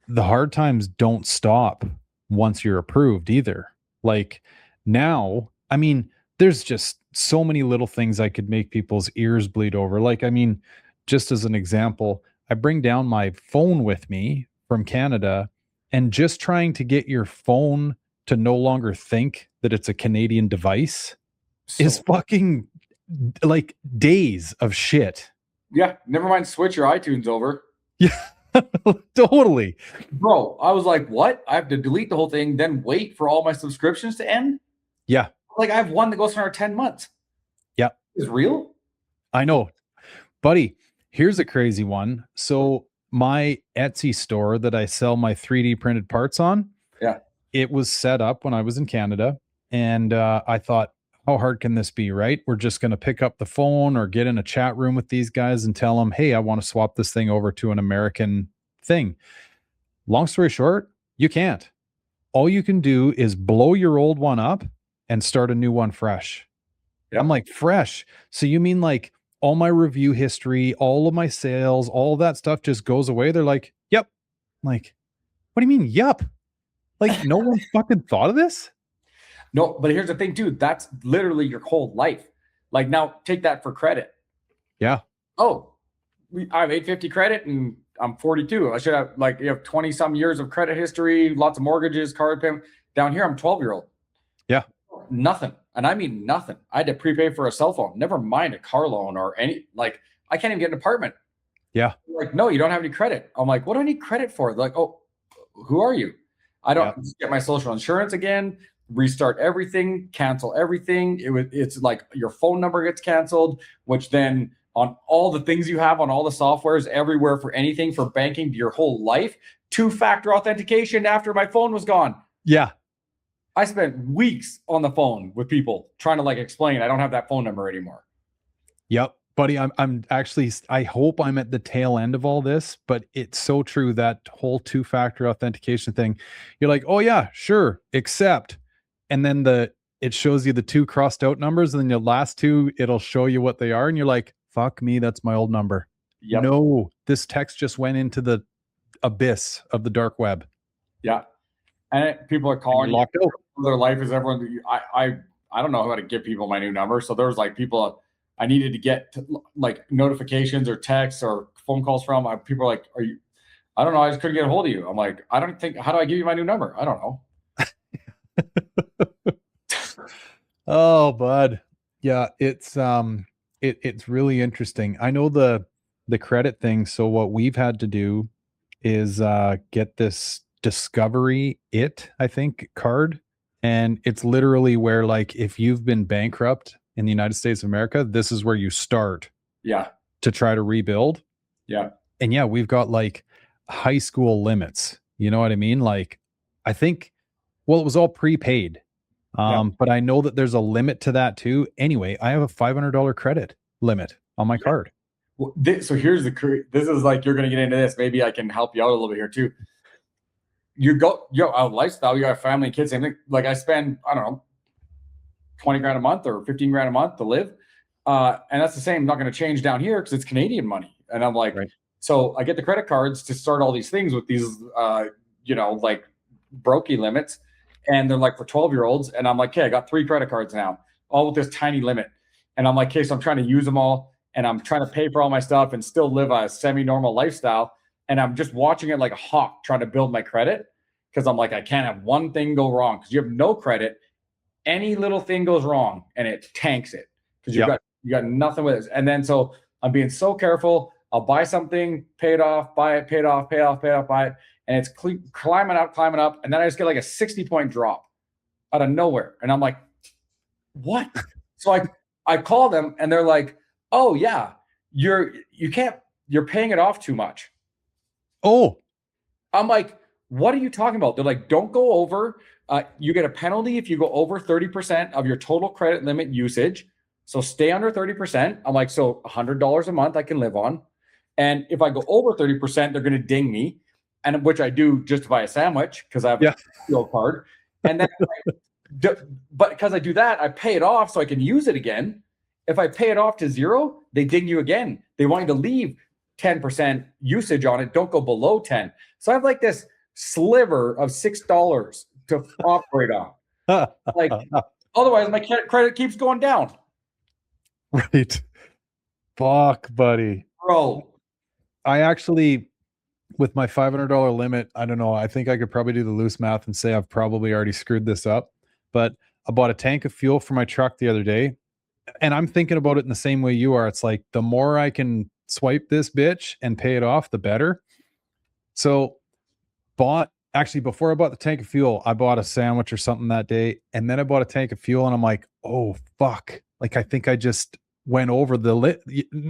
the hard times don't stop once you're approved either. Like now, I mean, there's just so many little things I could make people's ears bleed over. Like, I mean, just as an example, I bring down my phone with me from Canada, and just trying to get your phone to no longer think that it's a Canadian device is fucking like days of shit. Yeah. Never mind. Switch your iTunes over. Yeah, totally. Bro, I was like, what? I have to delete the whole thing, then wait for all my subscriptions to end? Yeah. Like I have one that goes for another 10 months. Yeah. Is real? I know. Buddy, here's a crazy one. So my Etsy store that I sell my 3D printed parts on, Yeah. it was set up when I was in Canada. And I thought, how hard can this be, right? We're just going to pick up the phone or get in a chat room with these guys and tell them, hey, I want to swap this thing over to an American thing. Long story short, you can't. All you can do is blow your old one up and start a new one fresh. Yep. I'm like, fresh? So you mean like all my review history, all of my sales, all of that stuff just goes away? They're like, yep. I'm like, what do you mean, yep? Like, no one fucking thought of this? No, but here's the thing, dude. That's literally your whole life. Like now, take that for credit. Yeah. Oh, I have 850 credit and I'm 42. I should have like you have 20 some years of credit history, lots of mortgages, card payment. Down here, I'm 12-year-old. Yeah. Nothing. And I mean nothing. I had to prepay for a cell phone, never mind a car loan or any, like I can't even get an apartment. Yeah. Like, no, you don't have any credit. I'm like, what do I need credit for? They're like, oh, who are you? I don't get my social insurance again, restart everything, cancel everything. It's like your phone number gets canceled, which then on all the things you have on all the softwares everywhere for anything for banking your whole life, 2-factor authentication after my phone was gone. Yeah. I spent weeks on the phone with people trying to like explain I don't have that phone number anymore. Yep. Buddy, I'm actually, I hope I'm at the tail end of all this, but it's so true that whole 2-factor authentication thing. You're like, oh yeah, sure, accept. And then it shows you the 2 crossed out numbers, and then your last 2, it'll show you what they are. And you're like, fuck me, that's my old number. Yep. No, this text just went into the abyss of the dark web. Yeah. And people are calling locked out. Their life is everyone. I don't know how to give people my new number. So there was like people I needed to get like notifications or texts or phone calls from. People are like, are you, I don't know. I just couldn't get a hold of you. I'm like, I don't think, how do I give you my new number? I don't know. Oh, bud. Yeah. It's really interesting. I know the credit thing. So what we've had to do is get this Discovery I think card. And it's literally where like if you've been bankrupt in the United States of America, this is where you start. Yeah. To try to rebuild. Yeah. And yeah, we've got like high school limits. You know what I mean? Like I think, well, it was all prepaid. But I know that there's a limit to that too. Anyway, I have a $500 credit limit on my card. Well, so here's this is like, you're going to get into this. Maybe I can help you out a little bit here too. You go, a lifestyle, you got a family and kids, same thing. Like I spend, I don't know, 20 grand a month or 15 grand a month to live. And that's the same, not going to change down here because it's Canadian money. And I'm like, so I get the credit cards to start all these things with these, like brokey limits. And they're like for 12-year-olds. And I'm like, okay, I got 3 credit cards now, all with this tiny limit. And I'm like, okay, so I'm trying to use them all. And I'm trying to pay for all my stuff and still live a semi-normal lifestyle. And I'm just watching it like a hawk trying to build my credit. Because I'm like, I can't have one thing go wrong. Because you have no credit. Any little thing goes wrong and it tanks it. Because you got nothing with it. And then so I'm being so careful. I'll buy something, pay it off, buy it, pay it off, pay it off, pay it off, buy it. And it's climbing up. And then I just get like a 60-point drop out of nowhere. And I'm like, what? So I call them and they're like, oh yeah, you're paying it off too much. Oh, I'm like, what are you talking about? They're like, don't go over. You get a penalty if you go over 30% of your total credit limit usage. So stay under 30%. I'm like, so $100 a month I can live on. And if I go over 30%, they're going to ding me. And which I do just to buy a sandwich because I have a fuel card. And then, but because I do that, I pay it off so I can use it again. If I pay it off to 0, they ding you again. They want you to leave 10% usage on it. Don't go below 10. So I have like this sliver of $6 to operate on. Like, otherwise my credit keeps going down. Right. Fuck, buddy. Bro. I actually, with my $500 limit, I don't know. I think I could probably do the loose math and say I've probably already screwed this up. But I bought a tank of fuel for my truck the other day. And I'm thinking about it in the same way you are. It's like the more I can swipe this bitch and pay it off, the better. So bought actually, before I bought the tank of fuel, I bought a sandwich or something that day, and then I bought a tank of fuel, and I'm like, oh fuck! Like I think I just went over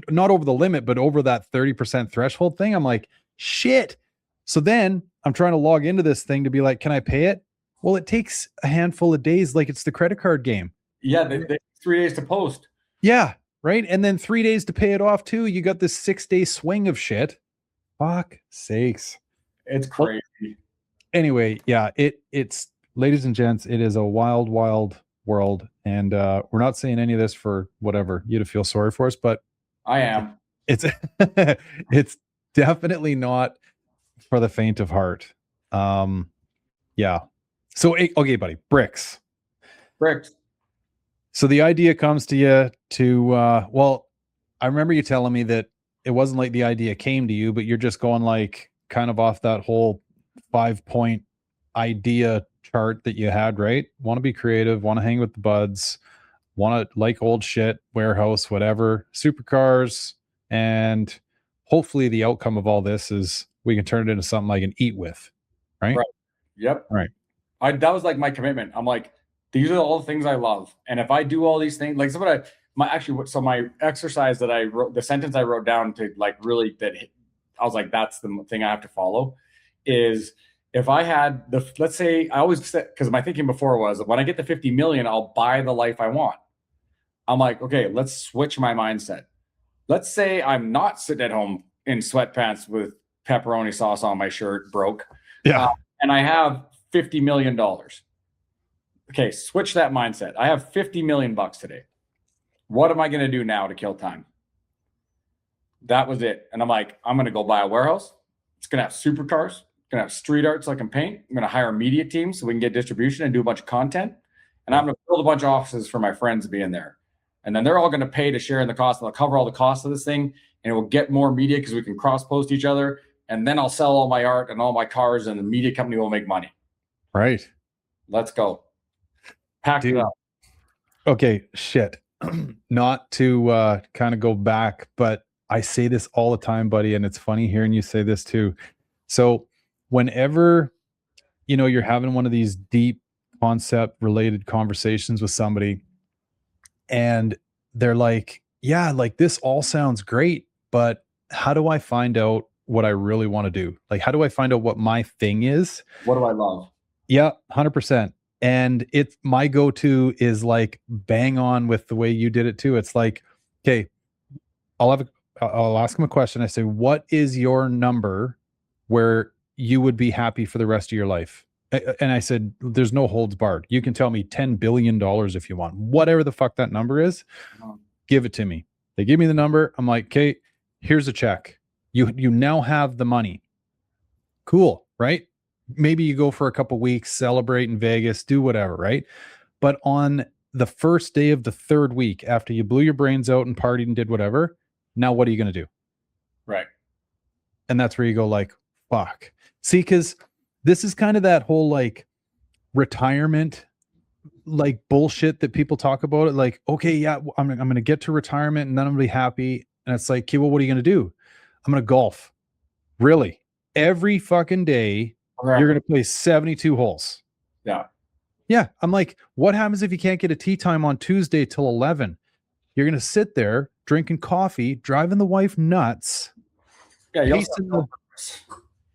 not over the limit, but over that 30% threshold thing. I'm like, shit. So then I'm trying to log into this thing to be like, can I pay it? Well, it takes a handful of days, like it's the credit card game. Yeah, they 3 days to post. Yeah, right. And then 3 days to pay it off too. You got this 6-day swing of shit. Fuck sakes. It's crazy. Anyway, yeah, it's ladies and gents, it is a wild, wild world. And we're not saying any of this for whatever you to feel sorry for us, but I am. it's it's definitely not for the faint of heart. Yeah. So okay, buddy, bricks. Bricks. So the idea comes to you to well, I remember you telling me that it wasn't like the idea came to you, but you're just going like kind of off that whole 5-point idea chart that you had, right? Want to be creative, want to hang with the buds, want to like old shit, warehouse, whatever, supercars, and hopefully the outcome of all this is we can turn it into something I can eat with, right? Right. Yep. Right. That was like my commitment. I'm like, these are all the things I love, and if I do all these things, like my exercise that I wrote, the sentence I wrote down to like really I was like, that's the thing I have to follow. Is if I had let's say I always said, because my thinking before was when I get the 50 million, I'll buy the life I want. I'm like, okay, let's switch my mindset. Let's say I'm not sitting at home in sweatpants with pepperoni sauce on my shirt, broke. Yeah. And I have $50 million. Okay, switch that mindset. I have 50 million bucks today. What am I going to do now to kill time? That was it. And I'm like, I'm going to go buy a warehouse. It's going to have supercars. It's going to have street art so I can paint. I'm going to hire a media team so we can get distribution and do a bunch of content. And I'm going to build a bunch of offices for my friends to be in there. And then they're all going to pay to share in the cost. And I'll cover all the costs of this thing. And we'll get more media because we can cross-post each other. And then I'll sell all my art and all my cars, and the media company will make money. Right. Let's go. Pack it up. Okay, shit. Not to kind of go back, but I say this all the time, buddy, and it's funny hearing you say this too. So whenever you're having one of these deep concept related conversations with somebody and they're like, yeah, like this all sounds great, but how do I find out what I really want to do? Like, how do I find out what my thing is? What do I love? Yeah, 100%. And my go-to is like bang on with the way you did it too. It's like, okay, I'll ask him a question. I say, what is your number where you would be happy for the rest of your life? And I said, there's no holds barred. You can tell me $10 billion if you want, whatever the fuck that number is, give it to me. They give me the number. I'm like, okay, here's a check. You now have the money. Cool, right? Maybe you go for a couple weeks, celebrate in Vegas, do whatever, right? But on the first day of the third week, after you blew your brains out and partied and did whatever, now what are you going to do? Right. And that's where you go like, fuck. See, because this is kind of that whole like retirement, like bullshit that people talk about it. Like, okay, yeah, I'm going to get to retirement and then I'm going to be happy. And it's like, okay, well, what are you going to do? I'm going to golf. Really? Every fucking day, you're going to play 72 holes. Yeah. Yeah. I'm like, what happens if you can't get a tee time on Tuesday till 11? You're going to sit there drinking coffee, driving the wife nuts. Yeah.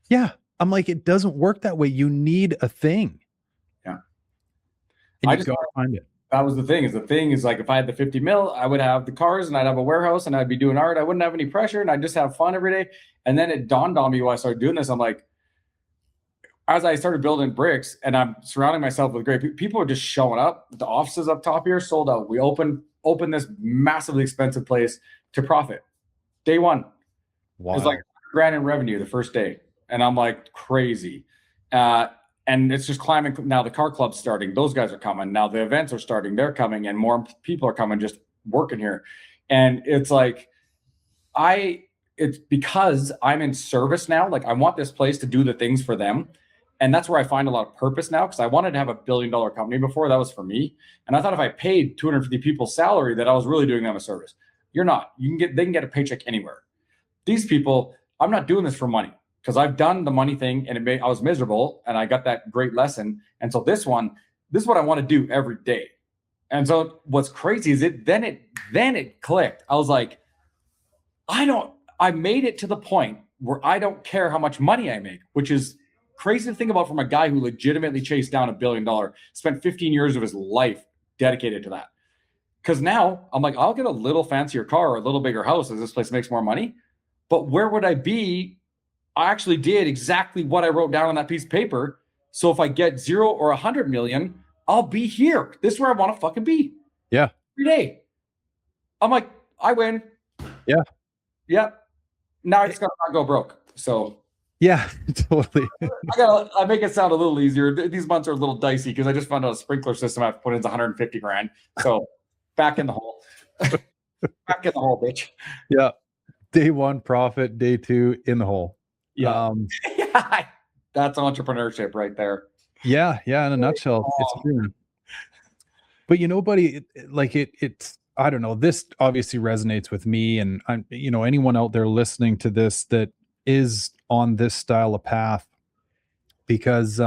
Yeah. I'm like, it doesn't work that way. You need a thing. Yeah. And you gotta find it. That was the thing. The thing is like, if I had the 50 mil, I would have the cars and I'd have a warehouse and I'd be doing art. I wouldn't have any pressure and I'd just have fun every day. And then it dawned on me when I started doing this. I'm like, as I started building bricks and I'm surrounding myself with great people, are just showing up. The offices up top here sold out. We opened this massively expensive place to profit. Day one. Wow. It was like $1,000 in revenue the first day. And I'm like, crazy. And it's just climbing. Now the car club's starting. Those guys are coming. Now the events are starting. They're coming and more people are coming just working here. And it's like, it's because I'm in service now. Like I want this place to do the things for them. And that's where I find a lot of purpose now, because I wanted to have $1 billion company before. That was for me. And I thought if I paid 250 people salary, that I was really doing them a service. You're not. They can get a paycheck anywhere. These people, I'm not doing this for money. because I've done the money thing and I was miserable and I got that great lesson. And so this is what I want to do every day. And so what's crazy is then it clicked. I was like, I made it to the point where I don't care how much money I make, which is crazy to think about from a guy who legitimately chased down $1 billion, spent 15 years of his life dedicated to that. Because now I'm like, I'll get a little fancier car or a little bigger house as this place makes more money. But where would I be? I actually did exactly what I wrote down on that piece of paper. So if I get 0 or 100 million, I'll be here. This is where I want to fucking be. Yeah. Every day. I'm like, I win. Yeah. Yep. Now I just gotta not go broke. So yeah, totally. I make it sound a little easier. These months are a little dicey because I just found out a sprinkler system I have to put in is 150 grand. So back in the hole. Back in the hole, bitch. Yeah. Day 1 profit, day 2 in the hole. Yeah. That's entrepreneurship right there. Yeah, in a nutshell, it's true. But buddy, it's I don't know. This obviously resonates with me, and I'm anyone out there listening to this that is on this style of path, because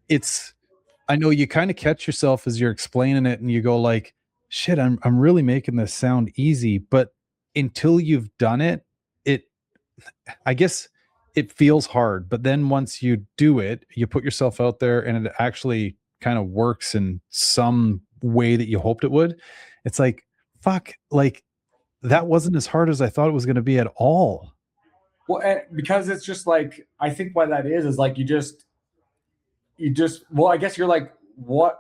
it's I know you kind of catch yourself as you're explaining it, and you go like, "Shit, I'm really making this sound easy," but until you've done it, I guess it feels hard. But then once you do it, you put yourself out there, and it actually kind of works in some way that you hoped it would. It's like, fuck, like that wasn't as hard as I thought it was going to be at all. Well, because it's just like, I think why that is like, you just, well, I guess you're like, what,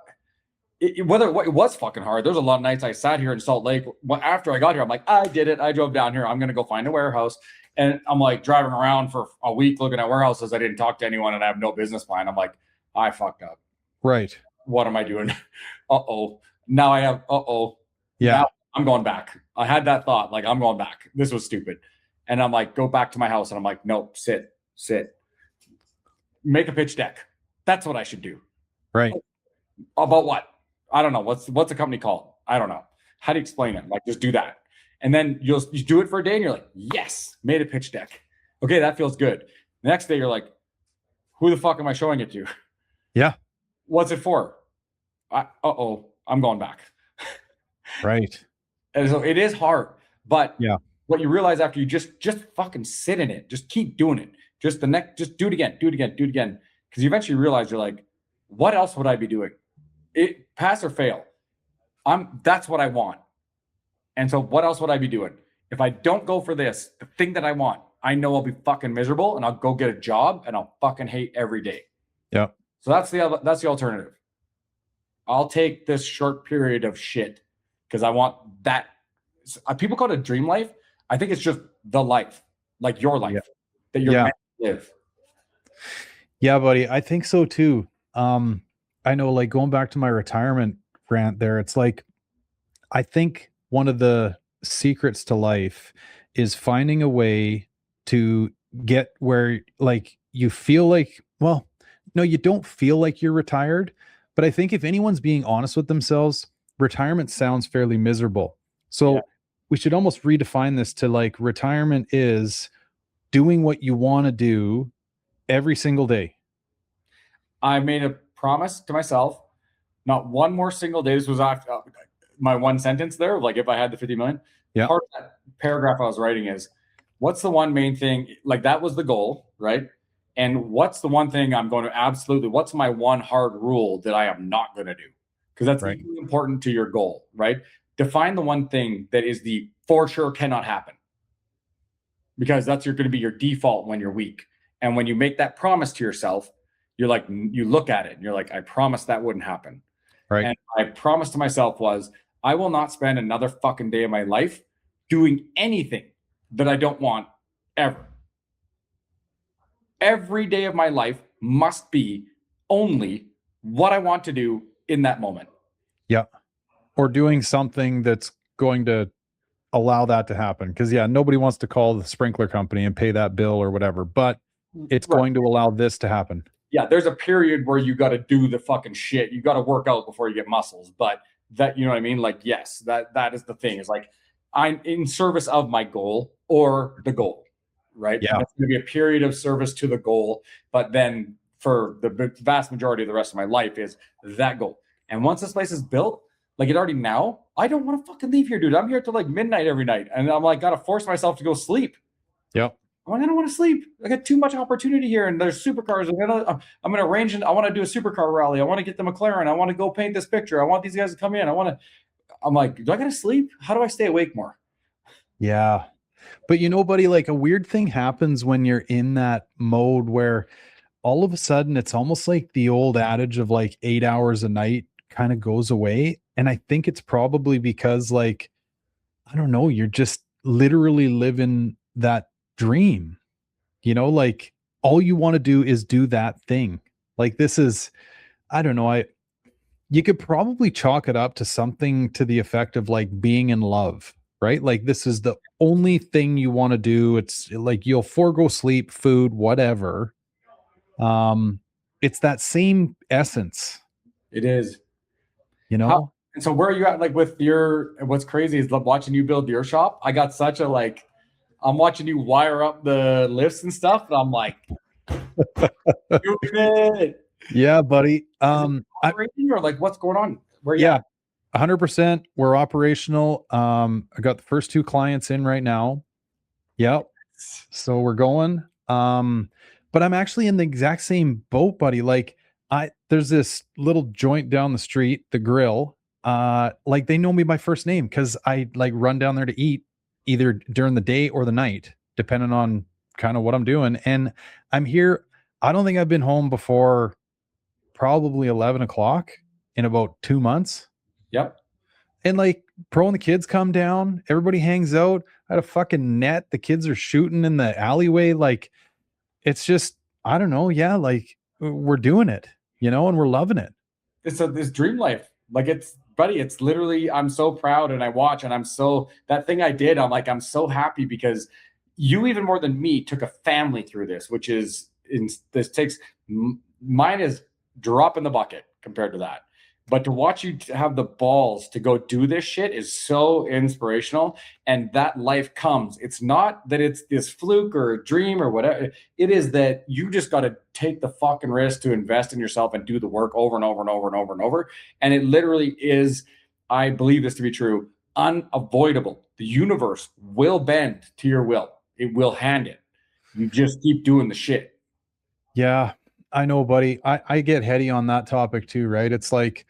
it was fucking hard. There's a lot of nights I sat here in Salt Lake. After I got here, I'm like, I did it. I drove down here. I'm going to go find a warehouse. And I'm like driving around for a week looking at warehouses. I didn't talk to anyone and I have no business plan. I'm like, I fucked up. Right. What am I doing? Uh-oh. Now I have, yeah. Now I'm going back. I had that thought, like, I'm going back. This was stupid. And I'm like, go back to my house. And I'm like, nope, sit. Make a pitch deck. That's what I should do. Right. About what? I don't know. What's the company called? I don't know. How do you explain it? Like, just do that. And then you do it for a day and you're like, yes, made a pitch deck. Okay, that feels good. The next day you're like, who the fuck am I showing it to? Yeah. What's it for? I'm going back. Right. And so it is hard, but yeah, what you realize after you just fucking sit in it, just keep doing it. Just do it again. Because you eventually realize you're like, what else would I be doing? It pass or fail. That's what I want. And so what else would I be doing? If I don't go for this, the thing that I want, I know I'll be fucking miserable and I'll go get a job and I'll fucking hate every day. Yeah. So that's the alternative. I'll take this short period of shit because I want that. People call it a dream life. I think it's just the life, like your life that you're meant to live. Yeah, buddy. I think so too. I know, like going back to my retirement rant there, it's like, I think one of the secrets to life is finding a way to get where like you feel like, well, no, you don't feel like you're retired. But I think if anyone's being honest with themselves, retirement sounds fairly miserable. So we should almost redefine this to like, retirement is doing what you want to do every single day. I made a promise to myself, not one more single day. This was after my one sentence there. Like if I had the 50 million, part of that paragraph I was writing is, what's the one main thing? Like that was the goal, right? And what's the one thing I'm going to what's my one hard rule that I am not going to do? Because that's really important to your goal, right? Define the one thing that is the for sure cannot happen. Because that's going to be your default when you're weak. And when you make that promise to yourself, you're like, you look at it and you're like, I promised that wouldn't happen. Right. And I promised to myself was, I will not spend another fucking day of my life doing anything that I don't want ever. Every day of my life must be only what I want to do in that moment. Yeah. Or doing something that's going to allow that to happen. Because nobody wants to call the sprinkler company and pay that bill or whatever, but it's going to allow this to happen. Yeah, there's a period where you got to do the fucking shit. You got to work out before you get muscles. But that, you know what I mean? Like, yes, that is the thing. Is like, I'm in service of my goal or the goal, right? Yeah. And it's going to be a period of service to the goal. But then for the vast majority of the rest of my life is that goal. And once this place is built, like it already now, I don't want to fucking leave here, dude. I'm here till like midnight every night. And I'm like, got to force myself to go sleep. Yep. I'm like, I don't want to sleep. I got too much opportunity here. And there's supercars. I'm going to arrange, and I want to do a supercar rally. I want to get the McLaren. I want to go paint this picture. I want these guys to come in. I'm like, do I got to sleep? How do I stay awake more? Yeah. But you know, buddy, like a weird thing happens when you're in that mode where all of a sudden it's almost like the old adage of like 8 hours a night kind of goes away. And I think it's probably because, like, I don't know, you're just literally living that dream, like all you want to do is do that thing. Like this is, I don't know, you could probably chalk it up to something to the effect of like being in love, right? Like this is the only thing you want to do. It's like you'll forego sleep, food, whatever. It's that same essence. It is. And so where are you at, like with what's crazy is watching you build your shop. I got such a I'm watching you wire up the lifts and stuff, and I'm like, doing it. Yeah, buddy. Operating or like what's going on? Where you at? 100%. We're operational. I got the first 2 clients in right now. Yep. So we're going. But I'm actually in the exact same boat, buddy. Like there's this little joint down the street, the grill. Like they know me by first name because I like run down there to eat either during the day or the night, depending on kind of what I'm doing. And I'm here. I don't think I've been home before probably 11 o'clock in about 2 months. Yep. And like Pro and the kids come down, everybody hangs out. I had a fucking net. The kids are shooting in the alleyway. Like it's just, I don't know. Yeah. Like we're doing it, and we're loving it. It's this dream life. Like it's literally, I'm so proud, and I watch, and that thing I did, I'm so happy because you, even more than me, took a family through this, which is, mine is drop in the bucket compared to that. But to watch you have the balls to go do this shit is so inspirational. And that life comes. It's not that it's this fluke or a dream or whatever. It is that you just got to take the fucking risk to invest in yourself and do the work over and over and over and over and over. And it literally is, I believe this to be true, unavoidable. The universe will bend to your will. It will hand it. You just keep doing the shit. Yeah, I know, buddy. I get heady on that topic too, right? It's like,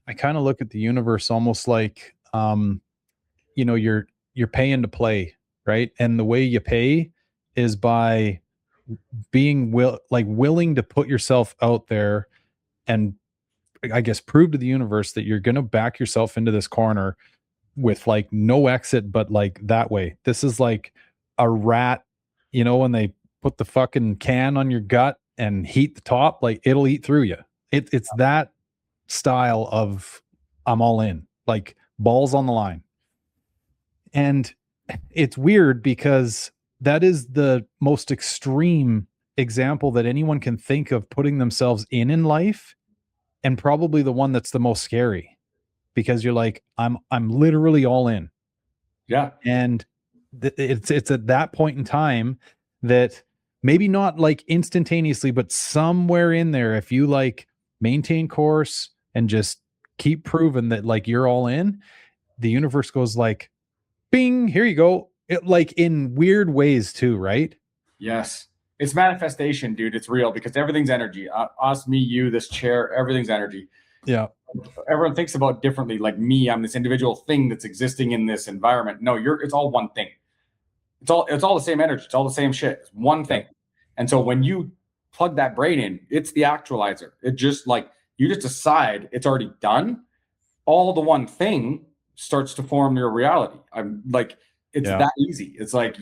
I kind of look at the universe almost like, you're paying to play, right? And the way you pay is by being willing to put yourself out there and I guess prove to the universe that you're going to back yourself into this corner with like no exit, but like that way. This is like a rat, when they put the fucking can on your gut and heat the top, like it'll eat through you. It's that style of I'm all in, like balls on the line. And it's weird because that is the most extreme example that anyone can think of putting themselves in life, and probably the one that's the most scary because you're like, I'm literally all in. Yeah. And it's at that point in time that maybe not like instantaneously, but somewhere in there, if you like maintain course and just keep proving that like you're all in, the universe goes like, bing, here you go. It, like in weird ways too, right? Yes. It's manifestation, dude. It's real because everything's energy. Us, me, you, this chair, everything's energy. Yeah. Everyone thinks about differently. Like me, I'm this individual thing that's existing in this environment. No, it's all one thing. It's all the same energy. It's all the same shit. It's one thing. And so when you plug that brain in, it's the actualizer. It just like, you just decide it's already done. All the one thing starts to form your reality. I'm like, it's that easy. It's like,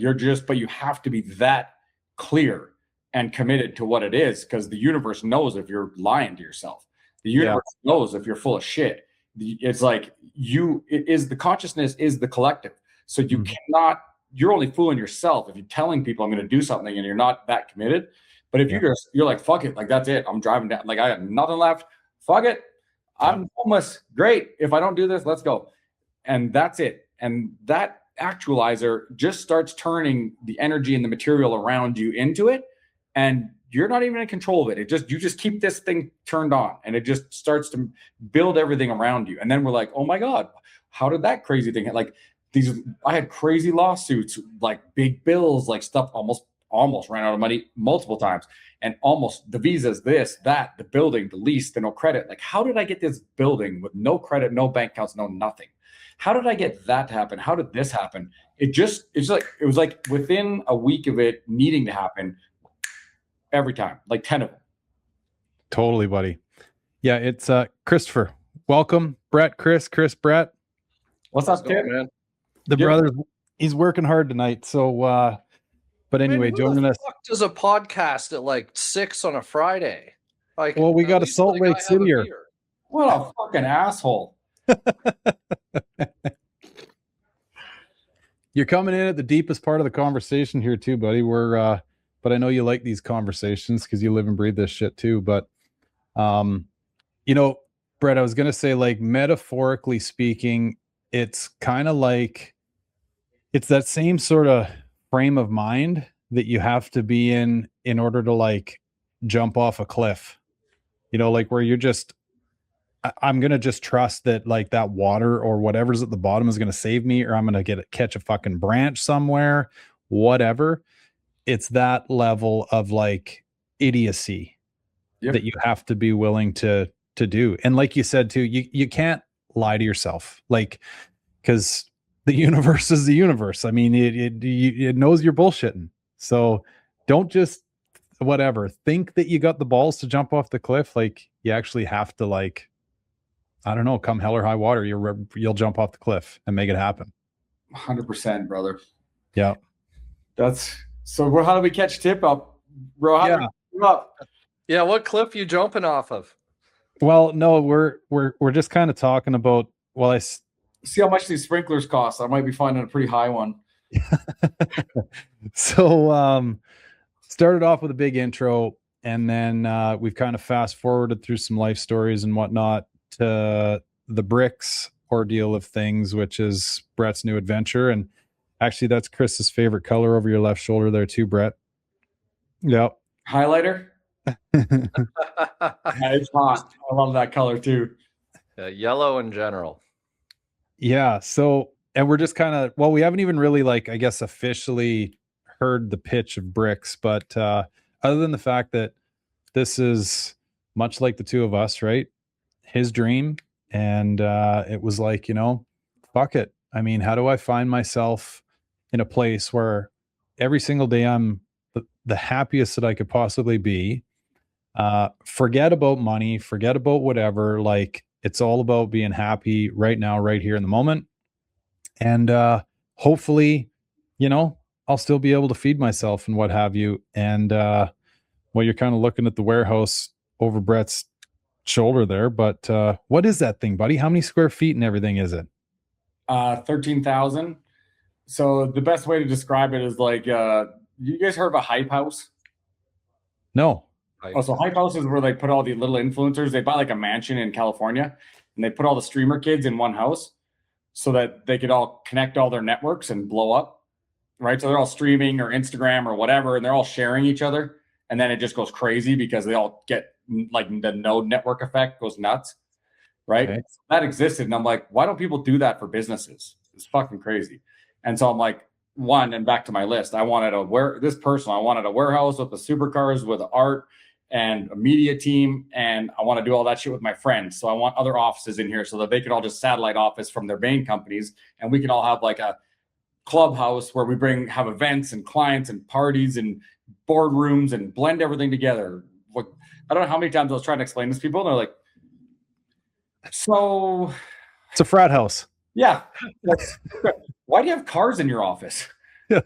but you have to be that clear and committed to what it is, because the universe knows if you're lying to yourself. The universe knows if you're full of shit. It's like the consciousness is the collective. So you cannot, you're only fooling yourself if you're telling people I'm going to do something and you're not that committed. But if you're like, fuck it, like that's it. I'm driving down, like I got nothing left. Fuck it. I'm homeless. Great. If I don't do this, let's go. And that's it. And that actualizer just starts turning the energy and the material around you into it, and you're not even in control of it. You just keep this thing turned on, and it just starts to build everything around you. And then we're like, oh my God, how did that crazy thing like I had crazy lawsuits, like big bills, like stuff almost ran out of money multiple times, and almost the visas, this, that, the building, the lease, the no credit. Like, how did I get this building with no credit, no bank accounts, no nothing? How did I get that to happen? How did this happen? It was like within a week of it needing to happen, every time, like 10 of them. Totally, buddy. Yeah, it's Christopher. Welcome, Brett, Chris, Brett. What's up, kid? Man? The brother, he's working hard tonight. So, but anyway, Man, joining us. Fuck does a podcast at like 6 on a Friday? Like, well, we got a Salt Lake City here. What a fucking asshole. You're coming in at the deepest part of the conversation here too, buddy. But I know you like these conversations because you live and breathe this shit too. But, Brett, I was going to say, like, metaphorically speaking, it's kind of like, it's that same sort of frame of mind that you have to be in order to like jump off a cliff, like where you're just, I'm going to just trust that like that water or whatever's at the bottom is going to save me, or I'm going to catch a fucking branch somewhere, whatever. It's that level of like idiocy that you have to be willing to do. And like you said too, you can't lie to yourself, like, because the universe is the universe. I mean, it knows you're bullshitting. So don't just think that you got the balls to jump off the cliff. Like, you actually have to, like, I don't know, come hell or high water, you'll jump off the cliff and make it happen. 100%, brother. Yeah. So how do we catch Tip up, bro? How do we catch him up? Yeah, what cliff you jumping off of? Well, no, we're just kind of talking about, well, I see how much these sprinklers cost. I might be finding a pretty high one. So started off with a big intro, and then we've kind of fast forwarded through some life stories and whatnot to the Bricks ordeal of things, which is Brett's new adventure. And actually, that's Chris's favorite color over your left shoulder there too, Brett. Yep. Highlighter. It's hot. I love that color too. Yellow in general. Yeah. So, and we're just kind of, well, we haven't even really, like, I guess, officially heard the pitch of Bricks, but other than the fact that this is much like the two of us, right? His dream. And it was like, fuck it. I mean, how do I find myself in a place where every single day I'm the happiest that I could possibly be? Forget about money, forget about whatever. Like, it's all about being happy right now, right here in the moment. And hopefully, I'll still be able to feed myself and what have you. And you're kind of looking at the warehouse over Brett's shoulder there. But what is that thing, buddy? How many square feet and everything is it? 13,000. So the best way to describe it is like, you guys heard of a hype house? No. Oh, so hype house is where they put all the little influencers. They buy like a mansion in California, and they put all the streamer kids in one house so that they could all connect all their networks and blow up, right? So they're all streaming or Instagram or whatever, and they're all sharing each other. And then it just goes crazy because they all get, like, the node network effect goes nuts, right? Okay. So that existed. And I'm like, why don't people do that for businesses? It's fucking crazy. And so I'm like, and back to my list, I wanted a warehouse with the supercars, with art and a media team, and I want to do all that shit with my friends. So I want other offices in here so that they could all just satellite office from their main companies, and we can all have like a clubhouse where we have events and clients and parties and boardrooms and blend everything together. Like, I don't know how many times I was trying to explain this to people, and they're like, so it's a frat house. Yeah. Why do you have cars in your office? Like,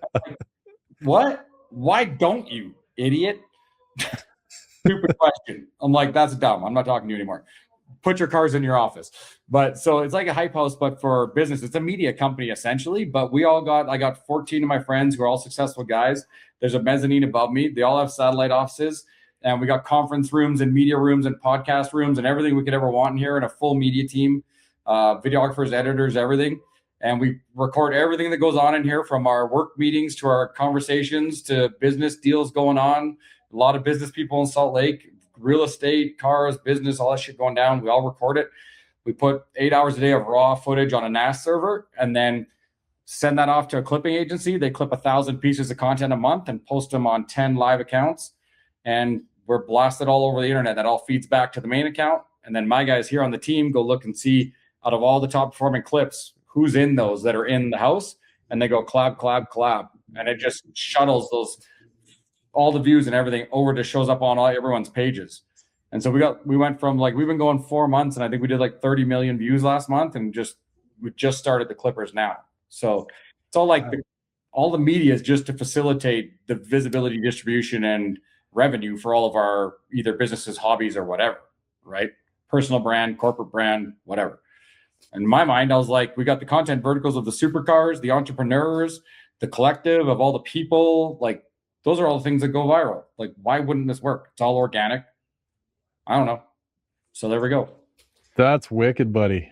what? Why don't you, idiot? Stupid question. I'm like, that's dumb. I'm not talking to you anymore. Put your cars in your office. But so it's like a hype house, but for business. It's a media company essentially. But I got 14 of my friends who are all successful guys. There's a mezzanine above me. They all have satellite offices. And we got conference rooms and media rooms and podcast rooms and everything we could ever want in here, and a full media team, videographers, editors, everything. And we record everything that goes on in here, from our work meetings to our conversations to business deals going on. A lot of business people in Salt Lake, real estate, cars, business, all that shit going down. We all record it. We put 8 hours a day of raw footage on a NAS server and then send that off to a clipping agency. They clip 1,000 pieces of content a month and post them on 10 live accounts. And we're blasted all over the internet. That all feeds back to the main account. And then my guys here on the team go look and see, out of all the top performing clips, who's in those that are in the house, and they go collab, and it just shuttles all the views and everything over to shows up on everyone's pages. And so we went from like, we've been going 4 months, and I think we did like 30 million views last month, and we just started the clippers now. So it's all like all the media is just to facilitate the visibility, distribution, and revenue for all of our either businesses, hobbies, or whatever, right? Personal brand, corporate brand, whatever. In my mind, I was like, we got the content verticals of the supercars, the entrepreneurs, the collective of all the people. Like, those are all the things that go viral. Like, why wouldn't this work? It's all organic. I don't know. So there we go. That's wicked, buddy.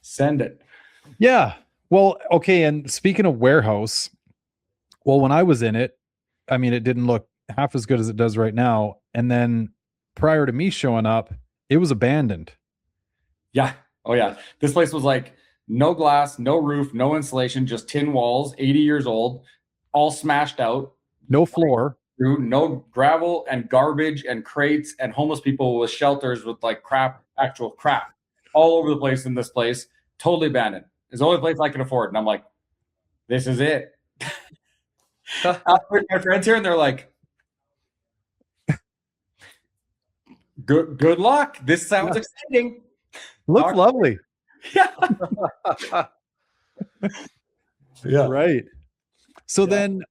Send it. Yeah. Well, okay. And speaking of warehouse, well, when I was in it, I mean, it didn't look half as good as it does right now. And then prior to me showing up, it was abandoned. Yeah. Oh, yeah. This place was like no glass, no roof, no insulation, just tin walls, 80 years old, all smashed out. No floor. No gravel and garbage and crates and homeless people with shelters with like actual crap all over the place in this place. Totally abandoned. It's the only place I can afford. And I'm like, this is it. My friends here, and they're like, good luck. This sounds exciting. Looks lovely. Yeah. Yeah. Right. So then,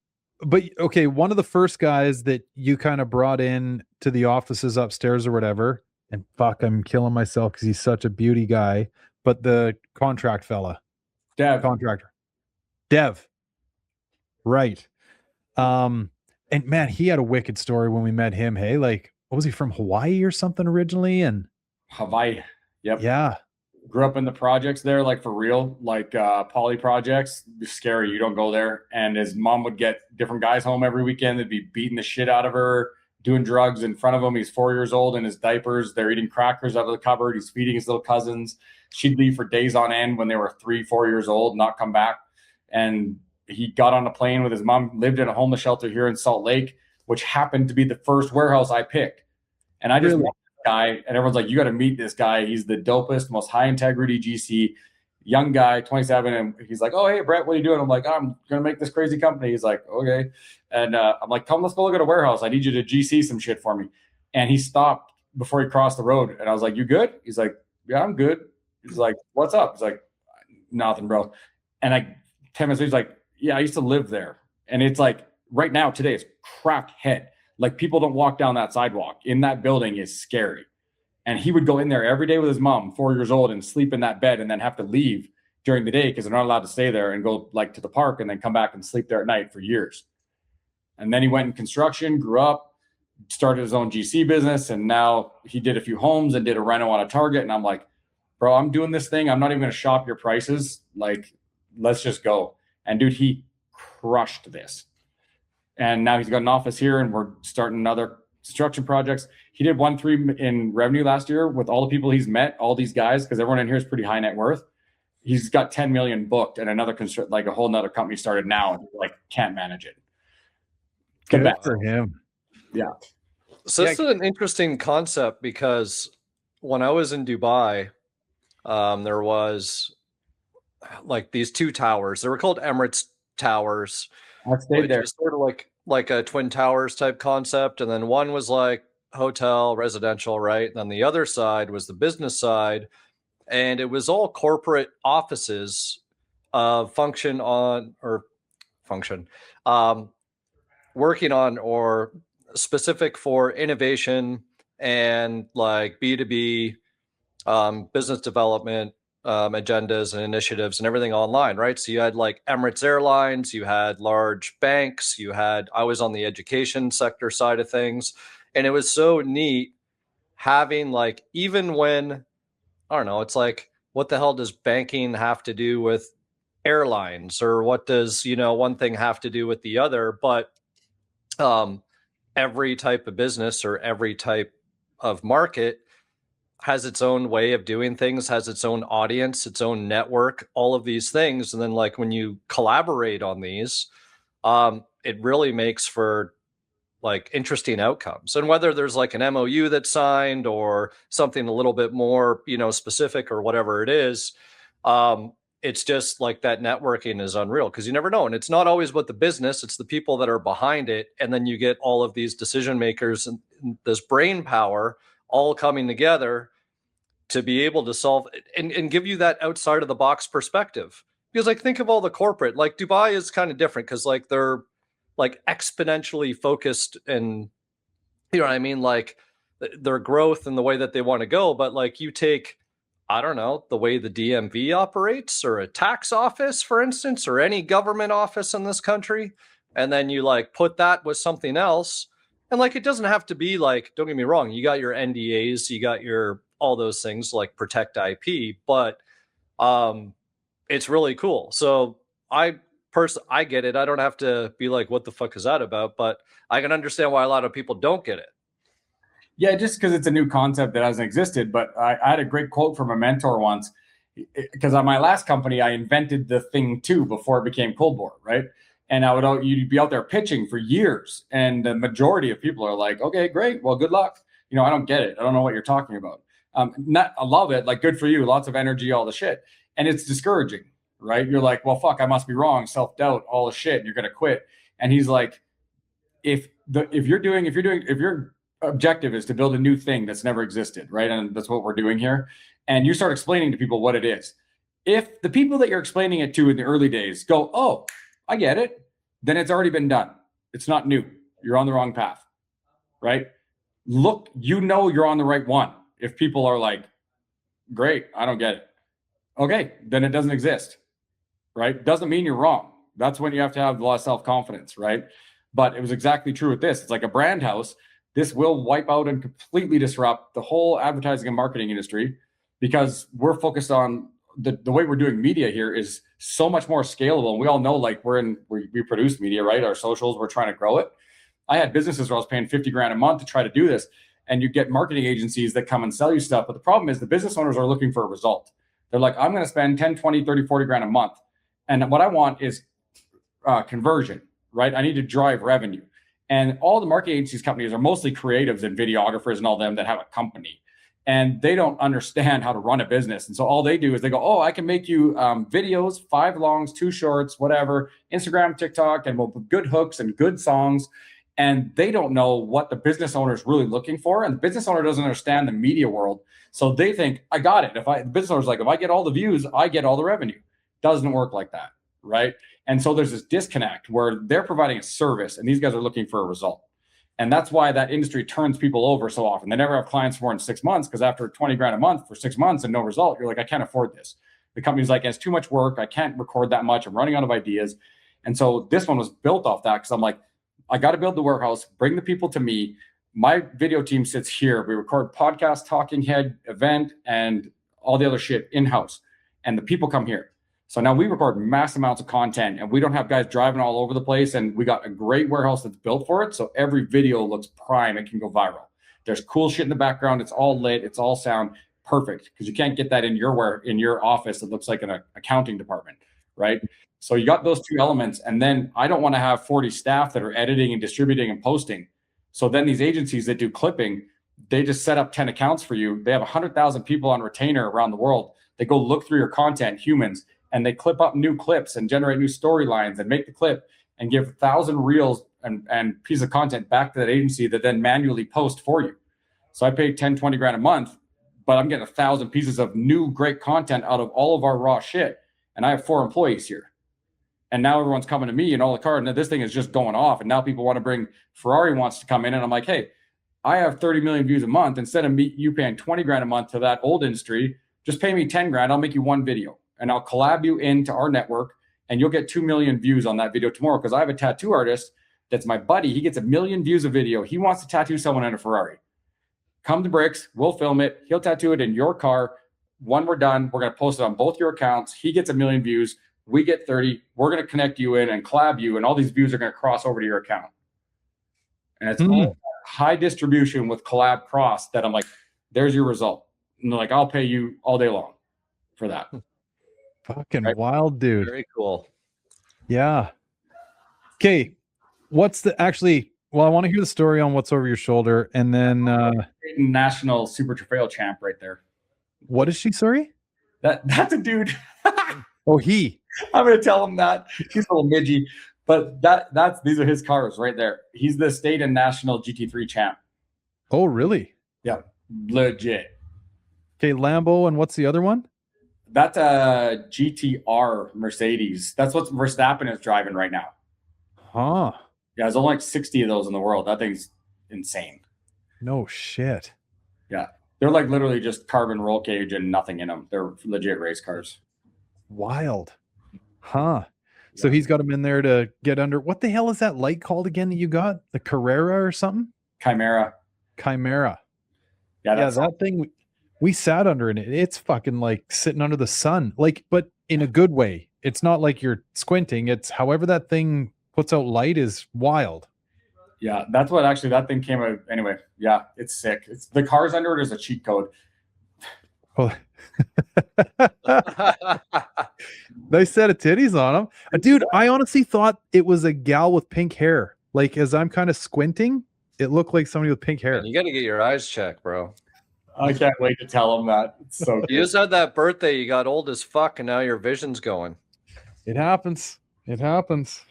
but okay, one of the first guys that you kind of brought in to the offices upstairs or whatever, and fuck, I'm killing myself because he's such a beauty guy, but the contract fella. Contractor. Dev. Right. And man, he had a wicked story when we met him. Hey, like, what was he, from Hawaii or something originally? And Hawaii. Yep. Yeah. Grew up in the projects there, like for real, like poly projects. It's scary. You don't go there. And his mom would get different guys home every weekend. They'd be beating the shit out of her, doing drugs in front of him. He's 4 years old in his diapers. They're eating crackers out of the cupboard. He's feeding his little cousins. She'd leave for days on end when they were 3-4 years old, not come back. And he got on a plane with his mom, lived in a homeless shelter here in Salt Lake, which happened to be the first warehouse I picked. And I just met this guy, and everyone's like, you got to meet this guy. He's the dopest, most high integrity GC, young guy, 27. And he's like, oh, hey, Brett, what are you doing? I'm like, I'm going to make this crazy company. He's like, okay. And I'm like, come, let's go look at a warehouse. I need you to GC some shit for me. And he stopped before he crossed the road. And I was like, you good? He's like, yeah, I'm good. He's like, what's up? He's like, nothing, bro. And 10 minutes later, he's like, yeah, I used to live there. And it's like, right now, today, it's crackhead. Like, people don't walk down that sidewalk in that building is scary. And he would go in there every day with his mom, 4 years old, and sleep in that bed and then have to leave during the day because they're not allowed to stay there, and go like to the park and then come back and sleep there at night for years. And then he went in construction, grew up, started his own GC business. And now he did a few homes and did a reno on a Target. And I'm like, bro, I'm doing this thing. I'm not even going to shop your prices. Like, let's just go. And dude, he crushed this. And now he's got an office here, and we're starting other construction projects. He did 1.3 in revenue last year with all the people he's met, all these guys, because everyone in here is pretty high net worth. He's got 10 million booked, and another like a whole nother company started now, and like can't manage it. Good for him. Yeah. So this is an interesting concept, because when I was in Dubai, there was like these two towers. They were called Emirates Towers. I stayed there. Sort of like a Twin Towers type concept. And then one was like hotel, residential, right? And then the other side was the business side. And it was all corporate offices working on or specific for innovation and like B2B business development agendas and initiatives and everything online, right? So you had like Emirates Airlines, you had large banks, I was on the education sector side of things. And it was so neat having like, even when, I don't know, it's like, what the hell does banking have to do with airlines, or what does, one thing have to do with the other? But every type of business or every type of market has its own way of doing things, has its own audience, its own network, all of these things. And then like when you collaborate on these, it really makes for like interesting outcomes. And whether there's like an MOU that's signed or something a little bit more, specific or whatever it is, it's just like that networking is unreal because you never know. And it's not always about the business, it's the people that are behind it. And then you get all of these decision makers and this brain power all coming together to be able to solve and give you that outside of the box perspective. Because like, think of all the corporate, like Dubai is kind of different because like they're like exponentially focused and, you know what I mean? Like their growth and the way that they want to go. But like you take, I don't know, the way the DMV operates or a tax office, for instance, or any government office in this country. And then you like put that with something else. And like, it doesn't have to be like, don't get me wrong, you got your NDAs, you got your, all those things like protect IP, but it's really cool. So I get it. I don't have to be like, what the fuck is that about? But I can understand why a lot of people don't get it. Yeah, just because it's a new concept that hasn't existed. But I had a great quote from a mentor once, because on my last company, I invented the thing too before it became cold bore, right? And you'd be out there pitching for years, and the majority of people are like, "Okay, great, well, good luck." I don't get it. I don't know what you're talking about. I love it. Like, good for you. Lots of energy, all the shit, and it's discouraging, right? You're like, "Well, fuck, I must be wrong." Self-doubt, all the shit, and you're gonna quit. And he's like, if your objective is to build a new thing that's never existed, right? And that's what we're doing here. And you start explaining to people what it is. If the people that you're explaining it to in the early days go, "Oh, I get it," then it's already been done. It's not new. You're on the wrong path, right? Look, you're on the right one. If people are like, "Great, I don't get it." Okay, then it doesn't exist, right? Doesn't mean you're wrong. That's when you have to have a lot of self-confidence, right? But it was exactly true with this. It's like a brand house. This will wipe out and completely disrupt the whole advertising and marketing industry because we're focused on the way we're doing media here is so much more scalable. And we all know, like, we produce media, right? Our socials, we're trying to grow it. I had businesses where I was paying 50 grand a month to try to do this. And you get marketing agencies that come and sell you stuff. But the problem is the business owners are looking for a result. They're like, "I'm going to spend 10, 20, 30, 40 grand a month. And what I want is conversion, right? I need to drive revenue." And all the marketing agencies companies are mostly creatives and videographers and all them that have a company. And they don't understand how to run a business. And so all they do is they go, "Oh, I can make you videos, 5 longs, 2 shorts, whatever, Instagram, TikTok, and with good hooks and good songs." And they don't know what the business owner is really looking for. And the business owner doesn't understand the media world. So they think, "I got it." The business owner's like, "If I get all the views, I get all the revenue." Doesn't work like that, right? And so there's this disconnect where they're providing a service and these guys are looking for a result. And that's why that industry turns people over so often. They never have clients for more than 6 months because after 20 grand a month for 6 months and no result, you're like, "I can't afford this." The company's like, "It's too much work. I can't record that much. I'm running out of ideas." And so this one was built off that because I'm like, I got to build the warehouse, bring the people to me. My video team sits here. We record podcast, talking head, event, and all the other shit in-house. And the people come here. So now we record mass amounts of content and we don't have guys driving all over the place. And we got a great warehouse that's built for it. So every video looks prime. It can go viral. There's cool shit in the background. It's all lit. It's all sound perfect because you can't get that in your office. It looks like an accounting department, right? So you got those two elements. And then I don't want to have 40 staff that are editing and distributing and posting. So then these agencies that do clipping, they just set up 10 accounts for you. They have 100,000 people on retainer around the world. They go look through your content, humans, and they clip up new clips and generate new storylines and make the clip and give 1,000 reels and piece of content back to that agency that then manually post for you. So I pay 10, 20 grand a month, but I'm getting 1,000 pieces of new great content out of all of our raw shit. And I have 4 employees here. And now everyone's coming to me and all the card. And this thing is just going off. And now people want to bring, Ferrari wants to come in. And I'm like, "Hey, I have 30 million views a month. Instead of you paying 20 grand a month to that old industry, just pay me 10 grand. I'll make you 1 video and I'll collab you into our network and you'll get 2 million views on that video tomorrow." Because I have a tattoo artist that's my buddy. He gets 1 million views a video. He wants to tattoo someone in a Ferrari. Come to Bricks. We'll film it. He'll tattoo it in your car. When we're done, we're going to post it on both your accounts. He gets 1 million views. We get 30. We're going to connect you in and collab you, and all these views are going to cross over to your account. And it's all high distribution with collab cross that I'm like, there's your result. And they're like, I'll pay you all day long for that. Fucking wild, dude. Very cool. Yeah. Okay. What's the actually? Well, I want to hear the story on what's over your shoulder, and then National Super Trofeo champ right there. what is she? Sorry. That's a dude. Oh, he. I'm gonna tell him that he's a little midgy, but these are his cars right there. He's the state and national GT3 champ. Oh, really? Yeah, legit. Okay, Lambo, and what's the other one? That's a GTR Mercedes. That's what Verstappen is driving right now. Huh. Yeah, there's only like 60 of those in the world. That thing's insane. No shit. Yeah, they're like literally just carbon roll cage and nothing in them. They're legit race cars. Wild. Huh. So he's got him in there to get under. What the hell is that light called again that you got? The Carrera or something? Chimera. Yeah, that thing, we sat under it. It's fucking like sitting under the sun. Like, but in a good way. It's not like you're squinting. It's however that thing puts out light is wild. Yeah, that's what actually that thing came out. Anyway, yeah, it's sick. It's the cars under it is a cheat code. Oh. Nice set of titties on them. Dude, I honestly thought it was a gal with pink hair. Like, as I'm kind of squinting, it looked like somebody with pink hair. Man, you got to get your eyes checked, bro. I can't wait to tell him that. It's so good. You just had that birthday, you got old as fuck, and now your vision's going. It happens. It happens.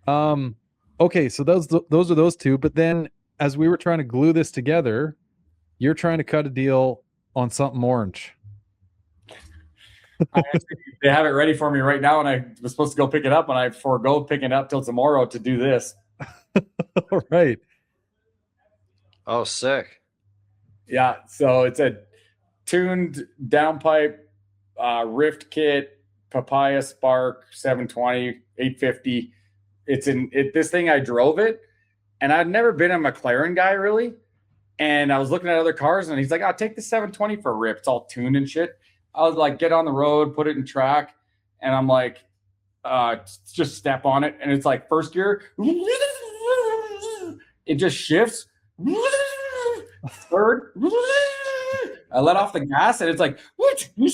Okay, so those are those two. But then as we were trying to glue this together, you're trying to cut a deal on something orange. They have it ready for me right now, and I was supposed to go pick it up, and I forego picking it up till tomorrow to do this. All right. Oh, sick. Yeah, so it's a tuned downpipe rift kit, Papaya Spark 720, 850. This thing, I drove it, and I'd never been a McLaren guy really. And I was looking at other cars, and he's like, I'll take the 720 for a rip. It's all tuned and shit. I was like, get on the road, put it in track. And I'm like, just step on it. And it's like first gear, it just shifts. Third, I let off the gas, and it's like, what? And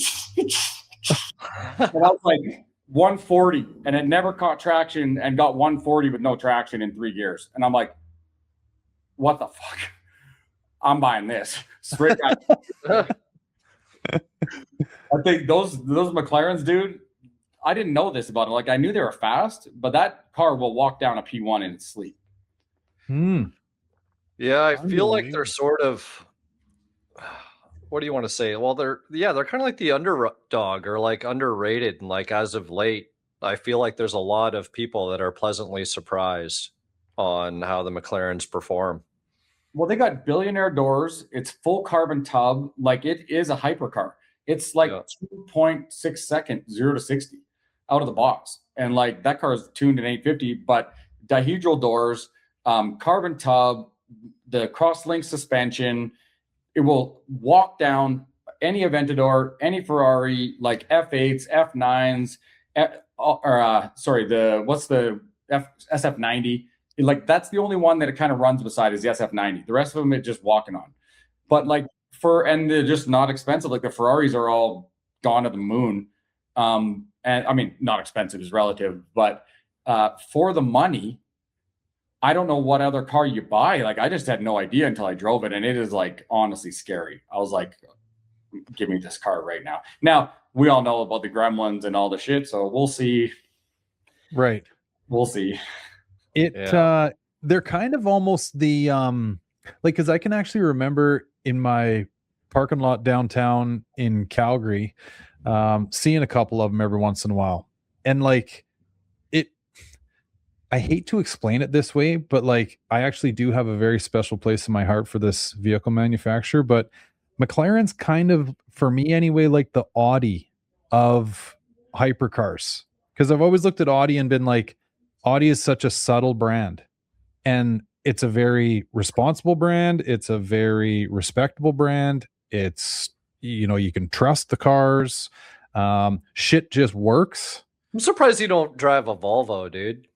I was like 140, and it never caught traction and got 140 with no traction in 3 gears. And I'm like, what the fuck? I'm buying this. Straight I think those McLarens, dude, I didn't know this about it. Like, I knew they were fast, but that car will walk down a P1 in its sleep. Yeah, I feel like they're sort of, what do you want to say? Well, they're kind of like the underdog or like underrated. And like as of late, I feel like there's a lot of people that are pleasantly surprised on how the McLarens perform. Well, they got billionaire doors. It's full carbon tub. Like, it is a hypercar. It's like 2.6 seconds, 0 to 60 out of the box. And like that car is tuned in 850, but dihedral doors, carbon tub, the cross-link suspension. It will walk down any Aventador, any Ferrari, like F8s, F9s, SF90. Like, that's the only one that it kind of runs beside is the SF90. The rest of them, it's just walking on. But like and they're just not expensive. Like the Ferraris are all gone to the moon. And I mean, not expensive is relative, but for the money, I don't know what other car you buy. Like, I just had no idea until I drove it, and it is like honestly scary. I was like, give me this car right now. Now, we all know about the gremlins and all the shit, so we'll see. Right. We'll see. They're kind of almost the like, because I can actually remember in my parking lot downtown in Calgary seeing a couple of them every once in a while, and like I hate to explain it this way, but like I actually do have a very special place in my heart for this vehicle manufacturer. But McLaren's kind of, for me anyway, like the Audi of hypercars, because I've always looked at Audi and been like, Audi is such a subtle brand, and it's a very responsible brand. It's a very respectable brand. It's, you know, you can trust the cars. Shit just works. I'm surprised you don't drive a Volvo, dude.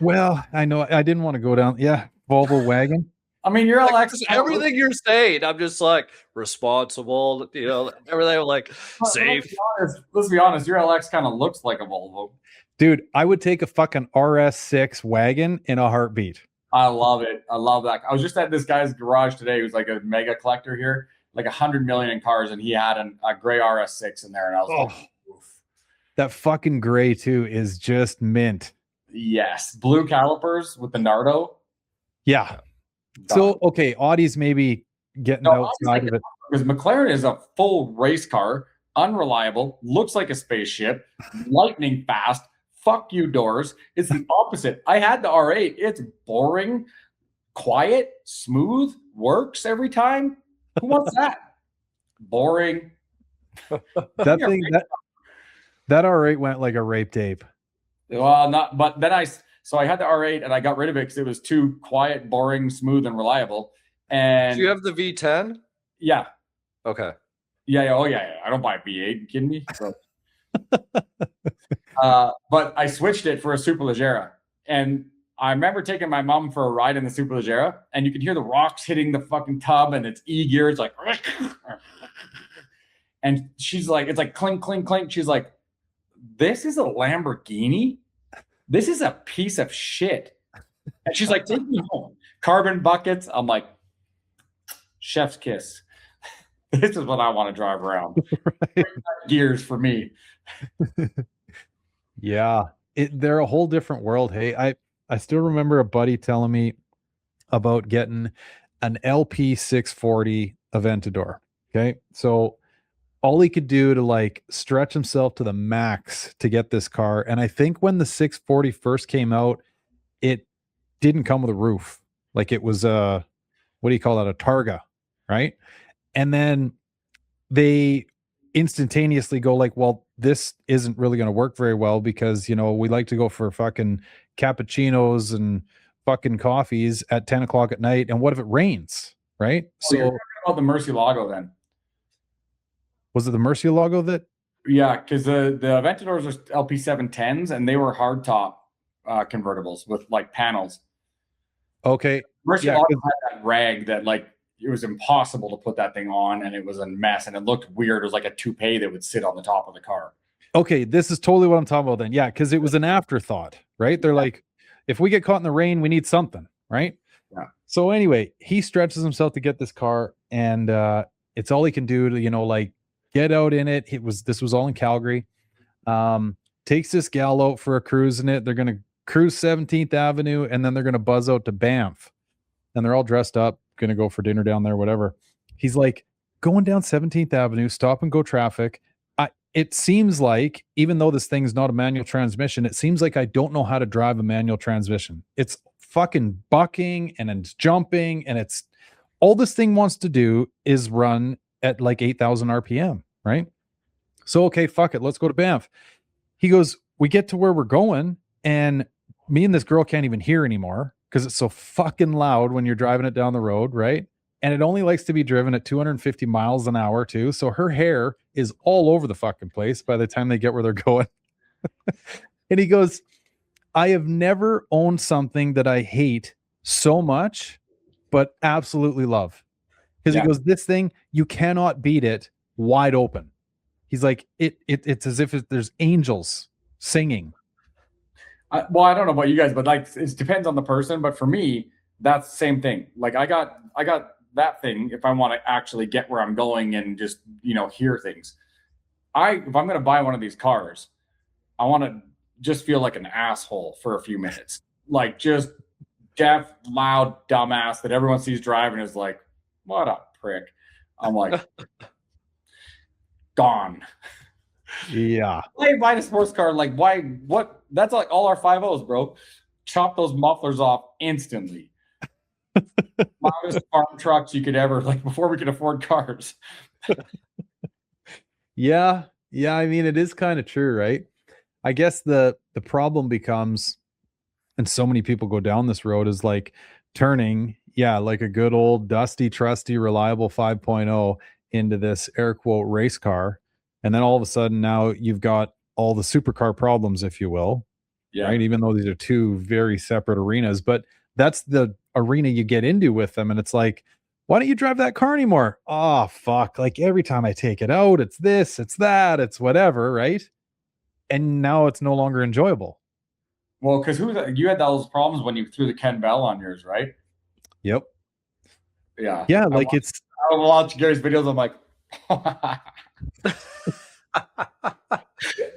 Well, I know I didn't want to go down. Yeah, Volvo wagon. I mean, your Like, LX. just everything you're saying, I'm just like responsible, everything like safe. Let's be honest. Your LX kind of looks like a Volvo. Dude, I would take a fucking RS6 wagon in a heartbeat. I love it. I love that. I was just at this guy's garage today who's like a mega collector here, like 100 million in cars, and he had a gray RS6 in there, and I was like, oof. That fucking gray too is just mint. Yes, blue calipers with the Nardo. Yeah. So okay, Audi's maybe getting outside of it because McLaren is a full race car, unreliable, looks like a spaceship, lightning fast. Fuck you, doors. It's the opposite. I had the R8. It's boring, quiet, smooth, works every time. Who wants that? Boring. That thing that R8 went like a rape tape. Well, not. But then I had the R8 and I got rid of it because it was too quiet, boring, smooth, and reliable. And do you have the V10? Yeah. Okay. Yeah. Oh yeah. I don't buy a V8. You kidding me? So. But I switched it for a Superleggera, and I remember taking my mom for a ride in the Superleggera, and you can hear the rocks hitting the fucking tub, and it's E gear. It's like, and she's like, it's like clink, clink, clink. She's like, this is a Lamborghini. This is a piece of shit. And she's like, take me home. Carbon buckets. I'm like, chef's kiss. This is what I want to drive around. Right. Gears for me. Yeah, they're a whole different world. Hey, I still remember a buddy telling me about getting an LP 640 Aventador. Okay, so all he could do to like stretch himself to the max to get this car, and I think when the 640 first came out, it didn't come with a roof. Like it was a, what do you call that? A Targa, right? And then they instantaneously go like, well, this isn't really going to work very well because, you know, we like to go for fucking cappuccinos and fucking coffees at 10 o'clock at night. And what if it rains? Right. So you're talking about the Murcielago then. Was it the Murcielago that? Yeah. Cause the Aventadors are LP 710s and they were hardtop convertibles with like panels. Okay. Murcielago had that rag that like, it was impossible to put that thing on, and it was a mess, and it looked weird. It was like a toupee that would sit on the top of the car. Okay, this is totally what I'm talking about then. Yeah, because it was an afterthought, right? They're like, if we get caught in the rain, we need something, right? Yeah. So anyway, he stretches himself to get this car, and it's all he can do to, you know, like get out in it. This was all in Calgary. Takes this gal out for a cruise in it. They're gonna cruise 17th Avenue, and then they're gonna buzz out to Banff, and they're all dressed up, gonna go for dinner down there, whatever. He's like, going down 17th Avenue, stop and go traffic. It seems like, even though this thing's not a manual transmission, it seems like I don't know how to drive a manual transmission. It's fucking bucking and it's jumping, and it's all this thing wants to do is run at like 8,000 RPM, right? So, okay, fuck it. Let's go to Banff. He goes, we get to where we're going, and me and this girl can't even hear anymore because it's so fucking loud when you're driving it down the road, right? And it only likes to be driven at 250 miles an hour too. So her hair is all over the fucking place by the time they get where they're going. And he goes, I have never owned something that I hate so much, but absolutely love. Because he goes, this thing, you cannot beat it wide open. He's like, it's as if there's angels singing. Well, I don't know about you guys, but like it depends on the person. But for me, that's the same thing. Like I got that thing if I want to actually get where I'm going and just, you know, hear things. If I'm going to buy one of these cars, I want to just feel like an asshole for a few minutes. Like just deaf, loud, dumbass that everyone sees driving is like, what a prick. I'm like, gone. Yeah. Why buy a sports car? Like, why? What? That's like all our 5.0s, bro. Chop those mufflers off instantly. Loudest farm trucks you could ever, like before we could afford cars. Yeah. I mean, it is kind of true, right? I guess the problem becomes, and so many people go down this road, is like turning, like a good old dusty, trusty, reliable 5.0 into this air quote race car. And then all of a sudden now you've got all the supercar problems, if you will. Yeah. Right. Even though these are two very separate arenas, but that's the arena you get into with them. And it's like, why don't you drive that car anymore? Oh, fuck. Like every time I take it out, it's this, it's that, it's whatever. Right. And now it's no longer enjoyable. Well, because you had those problems when you threw the Ken Bell on yours, right? Yep. Yeah. Yeah. Like I watch Gary's videos. I'm like,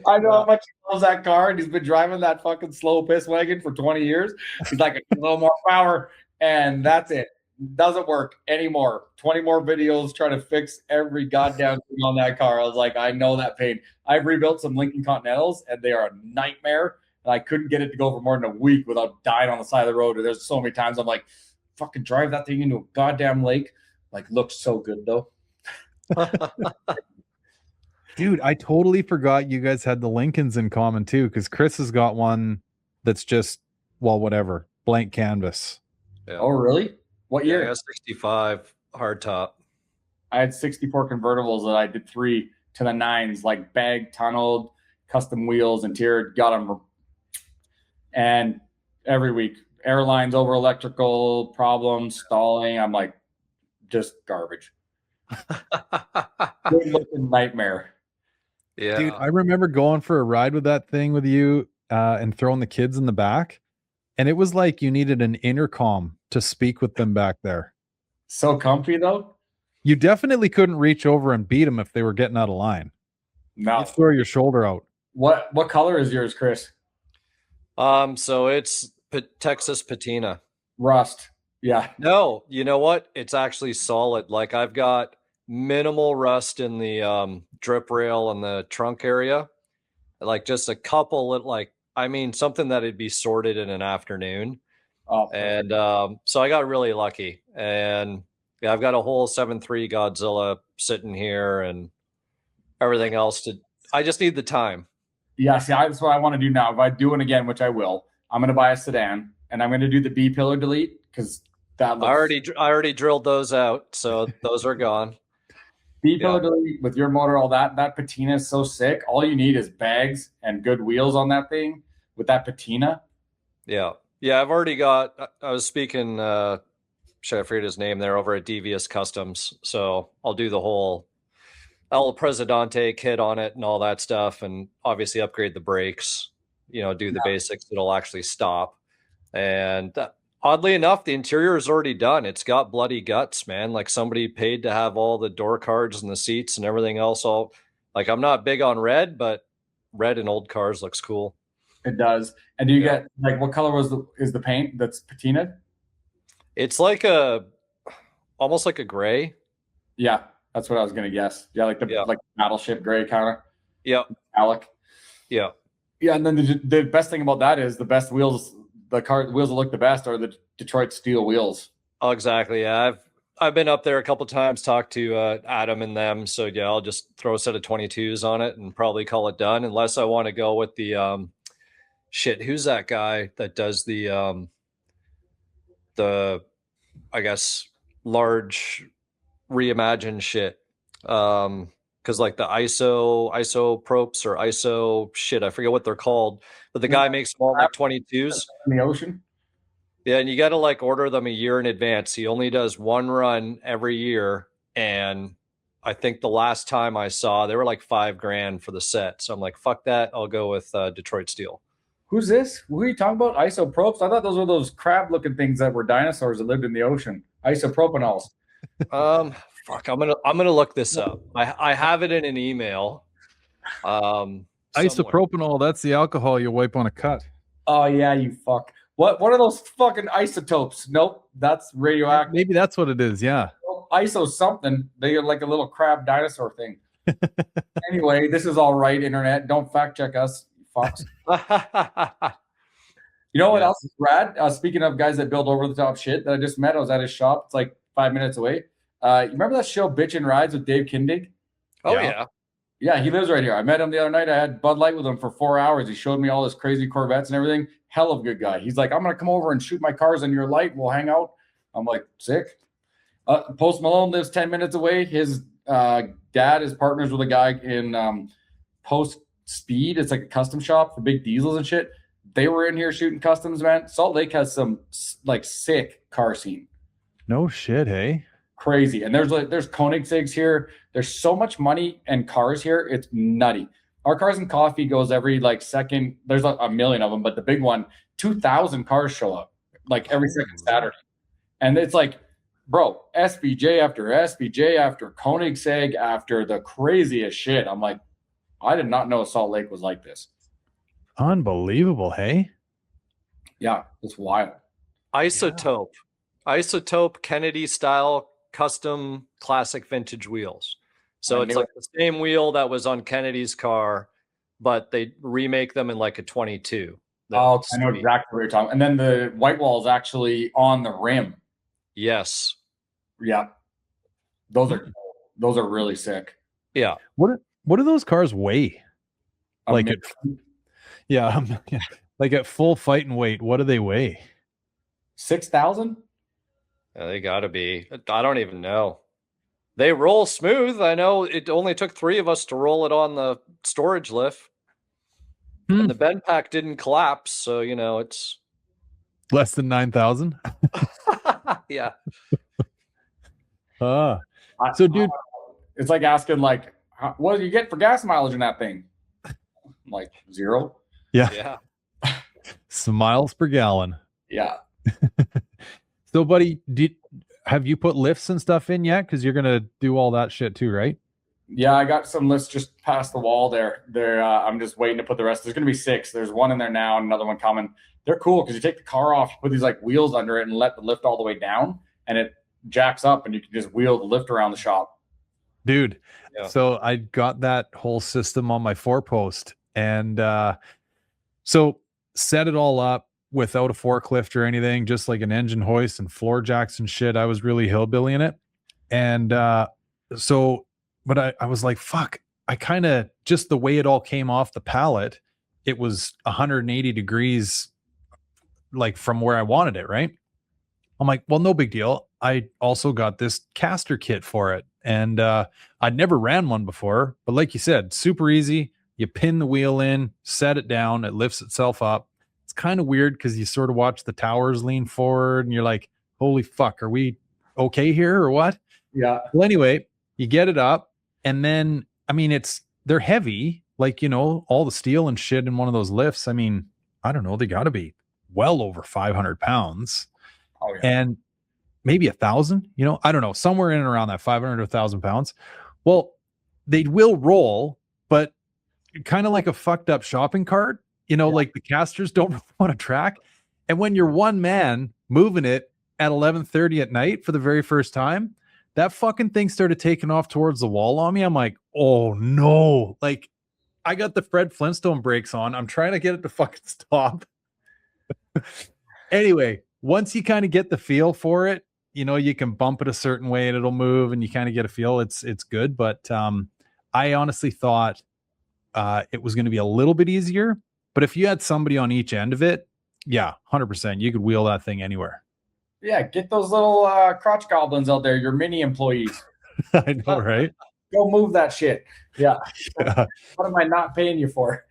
I know how much he loves that car, and he's been driving that fucking slow piss wagon for 20 years. He's like, a little more power, and that's it. Doesn't work anymore. 20 more videos trying to fix every goddamn thing on that car. I was like, I know that pain. I've rebuilt some Lincoln Continentals, and they are a nightmare. And I couldn't get it to go for more than a week without dying on the side of the road. And there's so many times I'm like, fucking drive that thing into a goddamn lake. Like, looks so good though. Dude, I totally forgot you guys had the Lincolns in common too, because Chris has got one that's just, well, whatever, blank canvas. Yeah. Oh, really? What year? I got 65 hardtop. I had 64 convertibles that I did 3 to the 9s, like bag tunneled, custom wheels, interior, got them. And every week, airlines over electrical problems, stalling. I'm like, just garbage. Good looking nightmare. Yeah. Dude, I remember going for a ride with that thing with you and throwing the kids in the back. And it was like you needed an intercom to speak with them back there. So comfy though. You definitely couldn't reach over and beat them if they were getting out of line. No. You'd throw your shoulder out. What color is yours, Chris? So it's Texas patina. Rust. Yeah. No, you know what? It's actually solid. Like I've got minimal rust in the drip rail and the trunk area. Like just a couple something that'd be sorted in an afternoon. Oh, and so I got really lucky. And yeah, I've got a whole 7.3 Godzilla sitting here and everything else I just need the time. yeah, see, that's what I want to do now. If I do it again, which I will, I'm going to buy a sedan and I'm going to do the B pillar delete because that looks... I already drilled those out, so those are gone. B pillar delete with your motor, all that patina is so sick. All you need is bags and good wheels on that thing with that patina. Yeah. Yeah, I've already got, I was speaking, should I forget his name there, over at Devious Customs. So I'll do the whole El Presidente kit on it and all that stuff, and obviously upgrade the brakes, do the basics that'll actually stop. And oddly enough, the interior is already done. It's got bloody guts, man. Like somebody paid to have all the door cards and the seats and everything else. All like, I'm not big on red, but red in old cars looks cool. It does. And do you get like, what color is the paint that's patinaed? It's like almost like a gray. Yeah, that's what I was gonna guess. Yeah, like like battleship gray kind of. Yeah. Metallic. Yeah. Yeah, and then the best thing about that is the best wheels. The wheels that look the best are the Detroit steel wheels. Oh, exactly. Yeah, I've been up there a couple times, talked to Adam and them. So yeah, I'll just throw a set of 22s on it and probably call it done, unless I want to go with the who's that guy that does the I guess large reimagined shit. Because like the isopropes or iso shit, I forget what they're called, but the guy makes them all like 22s in the ocean. Yeah, and you got to like order them a year in advance. He only does one run every year, and I think the last time I saw, they were like $5,000 for the set. So I'm like, fuck that, I'll go with Detroit Steel. Who's this? Who are you talking about? Isopropes? I thought those were those crab-looking things that were dinosaurs that lived in the ocean. Isopropanols. Fuck, I'm gonna look this up. I have it in an email. Isopropanol, that's the alcohol you wipe on a cut. Oh yeah, you fuck. What are those fucking isotopes? Nope, that's radioactive. Maybe that's what it is, yeah. Iso something. They are like a little crab dinosaur thing. Anyway, this is all right, internet. Don't fact check us, fucks. You know what else is rad? Speaking of guys that build over the top shit that I just met, I was at his shop. It's like 5 minutes away. You remember that show Bitchin' Rides with Dave Kindig? Oh yeah. Yeah, he lives right here. I met him the other night. I had Bud Light with him for 4 hours. He showed me all his crazy Corvettes and everything. Hell of a good guy. He's like, I'm going to come over and shoot my cars on your light. We'll hang out. I'm like, sick. Post Malone lives 10 minutes away. His dad is partners with a guy in post Speed. It's like a custom shop for big diesels and shit. They were in here shooting customs, man. Salt Lake has some like sick car scene. No shit, hey. Crazy. And there's Koenigseggs here. There's so much money and cars here. It's nutty. Our Cars and Coffee goes every like second. There's like a million of them, but the big one, 2,000 cars show up like every second Saturday. And it's like, bro, SBJ after SBJ after Koenigsegg after the craziest shit. I'm like, I did not know Salt Lake was like this. Unbelievable, hey? Yeah, it's wild. Isotope. Isotope Kennedy style custom classic vintage wheels. So it's like the same wheel that was on Kennedy's car, but they remake them in like a 22. Oh, I know exactly what you're talking. And then the white wall is actually on the rim. Yes. Yeah. Those are really sick. Yeah. What do those cars weigh? Like like at full fight and weight, what do they weigh? 6,000? Yeah, they gotta be. I don't even know. They roll smooth. I know it only took 3 of us to roll it on the storage lift. And the bend pack didn't collapse, so you know it's less than 9,000. Yeah. So dude, it's like asking like, what do you get for gas mileage in that thing? Like 0. Yeah. Some miles per gallon. Yeah. So buddy, have you put lifts and stuff in yet? Because you're gonna do all that shit too, right? Yeah, I got some lifts just past the wall there. I'm just waiting to put the rest. There's gonna be 6. There's one in there now and another one coming. They're cool because you take the car off, you put these like wheels under it and let the lift all the way down, and it jacks up, and you can just wheel the lift around the shop. Dude, yeah. So I got that whole system on my 4-post, and so set it all up without a forklift or anything, just like an engine hoist and floor jacks and shit. I was really hillbillying it. And but I was like, fuck, I kind of, just the way it all came off the pallet, it was 180 degrees like from where I wanted it, right? I'm like, well, no big deal. I also got this caster kit for it. And I'd never ran one before, but like you said, super easy. You pin the wheel in, set it down, it lifts itself up. It's kind of weird because you sort of watch the towers lean forward and you're like, holy fuck, are we okay here or what? Yeah. Well, anyway, you get it up, and then, I mean, they're heavy, like, you know, all the steel and shit in one of those lifts. I mean, I don't know, they got to be well over 500 pounds. Oh, yeah. And maybe 1,000, you know, I don't know, somewhere in and around that 500 to 1,000 pounds. Well, they will roll, but kind of like a fucked up shopping cart, you know, like the casters don't want to track. And when you're one man moving it at 11:30 at night for the very first time, that fucking thing started taking off towards the wall on me. I'm like, oh no. Like, I got the Fred Flintstone brakes on. I'm trying to get it to fucking stop. Anyway, once you kind of get the feel for it, you know, you can bump it a certain way and it'll move and you kind of get a feel. It's good. But I honestly thought it was going to be a little bit easier. But if you had somebody on each end of it, yeah, 100%, you could wheel that thing anywhere. Yeah, get those little crotch goblins out there, your mini employees. I know, right? Go move that shit. Yeah. What am I not paying you for?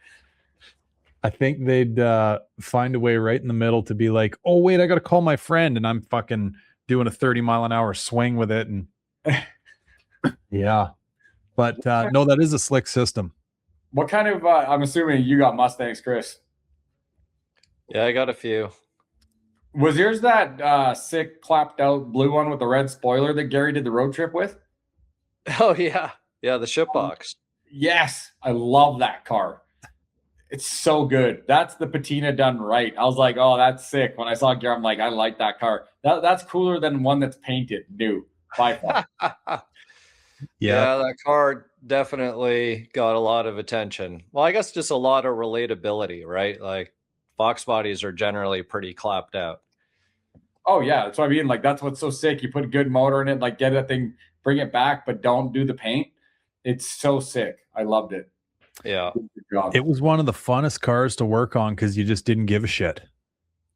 I think they'd find a way right in the middle to be like, oh, wait, I got to call my friend. And I'm fucking doing a 30-mile-an-hour swing with it. And yeah. But no, that is a slick system. What kind of, I'm assuming you got Mustangs, Chris. Yeah, I got a few. Was yours that sick clapped out blue one with the red spoiler that Gary did the road trip with? Oh, yeah. Yeah, the ship box. Yes. I love that car. It's so good. That's the patina done right. I was like, oh, that's sick. When I saw Gary, I'm like, I like that car. That's cooler than one that's painted new. By far. Yeah, that car definitely got a lot of attention. Well, I guess just a lot of relatability, right? Like, Fox bodies are generally pretty clapped out. Oh, yeah. That's what I mean. Like, that's what's so sick. You put a good motor in it, like, get that thing, bring it back, but don't do the paint. It's so sick. I loved it. Yeah. It was one of the funnest cars to work on because you just didn't give a shit.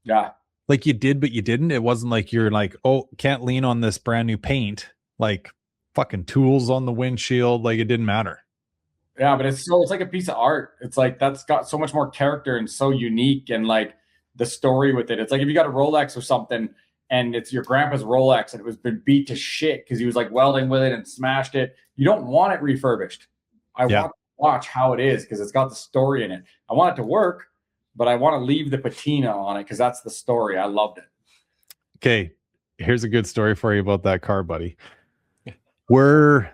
Yeah. Like, you did, but you didn't. It wasn't like you're like, oh, can't lean on this brand new paint. Like, fucking tools on the windshield. Like, it didn't matter. Yeah, but it's like a piece of art. It's like that's got so much more character and so unique, and like the story with it. It's like if you got a Rolex or something and it's your grandpa's Rolex and it was been beat to shit because he was like welding with it and smashed it. You don't want it refurbished. I want to watch how it is because it's got the story in it. I want it to work, but I want to leave the patina on it because that's the story. I loved it. Okay, here's a good story for you about that car, buddy. We're,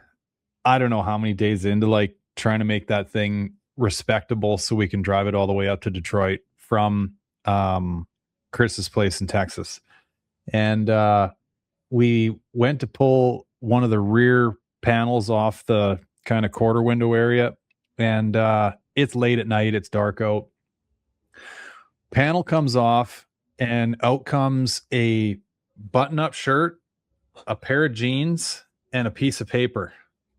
I don't know how many days into like trying to make that thing respectable so we can drive it all the way up to Detroit from Chris's place in Texas. And we went to pull one of the rear panels off the kind of quarter window area, and it's late at night, it's dark out. Panel comes off, and out comes a button-up shirt, a pair of jeans, and a piece of paper.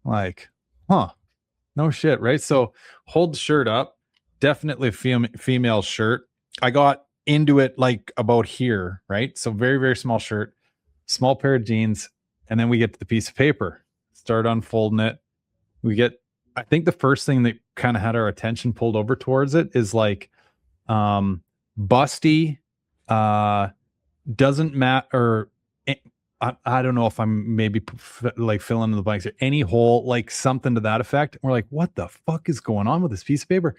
Like, huh, no shit, right? So hold the shirt up, definitely female shirt. I got into it like about here, right? So very, very small shirt, small pair of jeans, and then we get to the piece of paper, start unfolding it. We get, I think the first thing that kind of had our attention pulled over towards it is like busty, doesn't matter, or I don't know if I'm maybe like filling in the blanks or any hole, like something to that effect. We're like, what the fuck is going on with this piece of paper?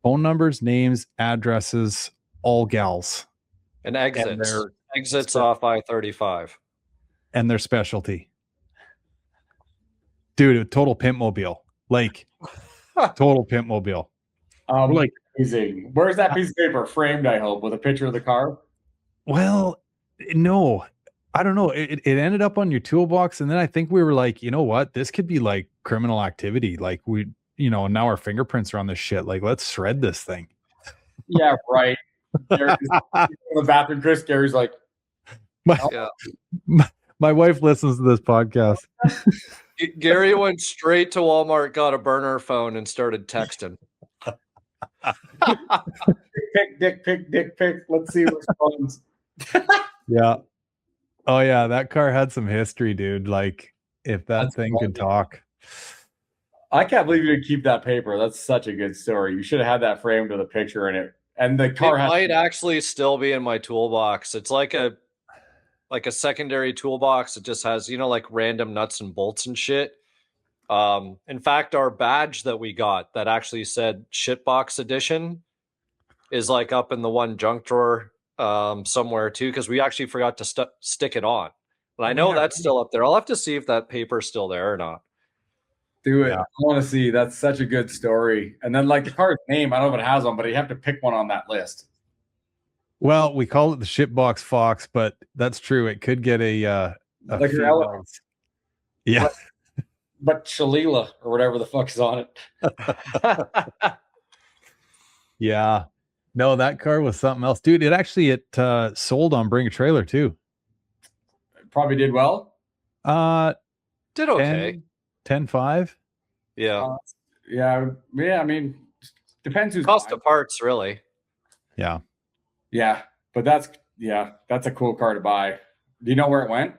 Phone numbers, names, addresses, all gals. And exits off I-35. And their specialty. Dude, a total pimp mobile. Like, total pimp mobile. We're like, amazing. Where's that piece of paper? Framed, I hope, with a picture of the car? Well, no. I don't know. It ended up on your toolbox, and then I think we were like, you know what? This could be like criminal activity. Like we, now our fingerprints are on this shit. Like, let's shred this thing. Yeah, right. In the bathroom, Chris Gary's like, my wife listens to this podcast. Gary went straight to Walmart, got a burner phone, and started texting. dick pic. Let's see what responds. Yeah. Oh yeah, that car had some history, dude. Like, if that thing could talk. I can't believe you didn't keep that paper. That's such a good story. You should have had that framed with a picture in it. And the car might actually still be in my toolbox. It's like a secondary toolbox. It just has, like random nuts and bolts and shit. In fact, our badge that we got that actually said Shitbox Edition is like up in the one junk drawer somewhere too, because we actually forgot to stick it on. And I know that's still up there. I'll have to see if that paper's still there or not. Do it. Yeah. I want to see. That's such a good story. And then like the car's name, I don't know if it has one, but you have to pick one on that list. Well, we call it the Shitbox Fox, but that's true. It could get a like your elements. Yeah. But Shalila or whatever the fuck is on it. Yeah. No, that car was something else. Dude, it sold on Bring a Trailer too. Probably did well. Did okay. 10.5. Yeah. Yeah. I mean, depends who's cost of parts, really. Yeah. Yeah. But that's a cool car to buy. Do you know where it went?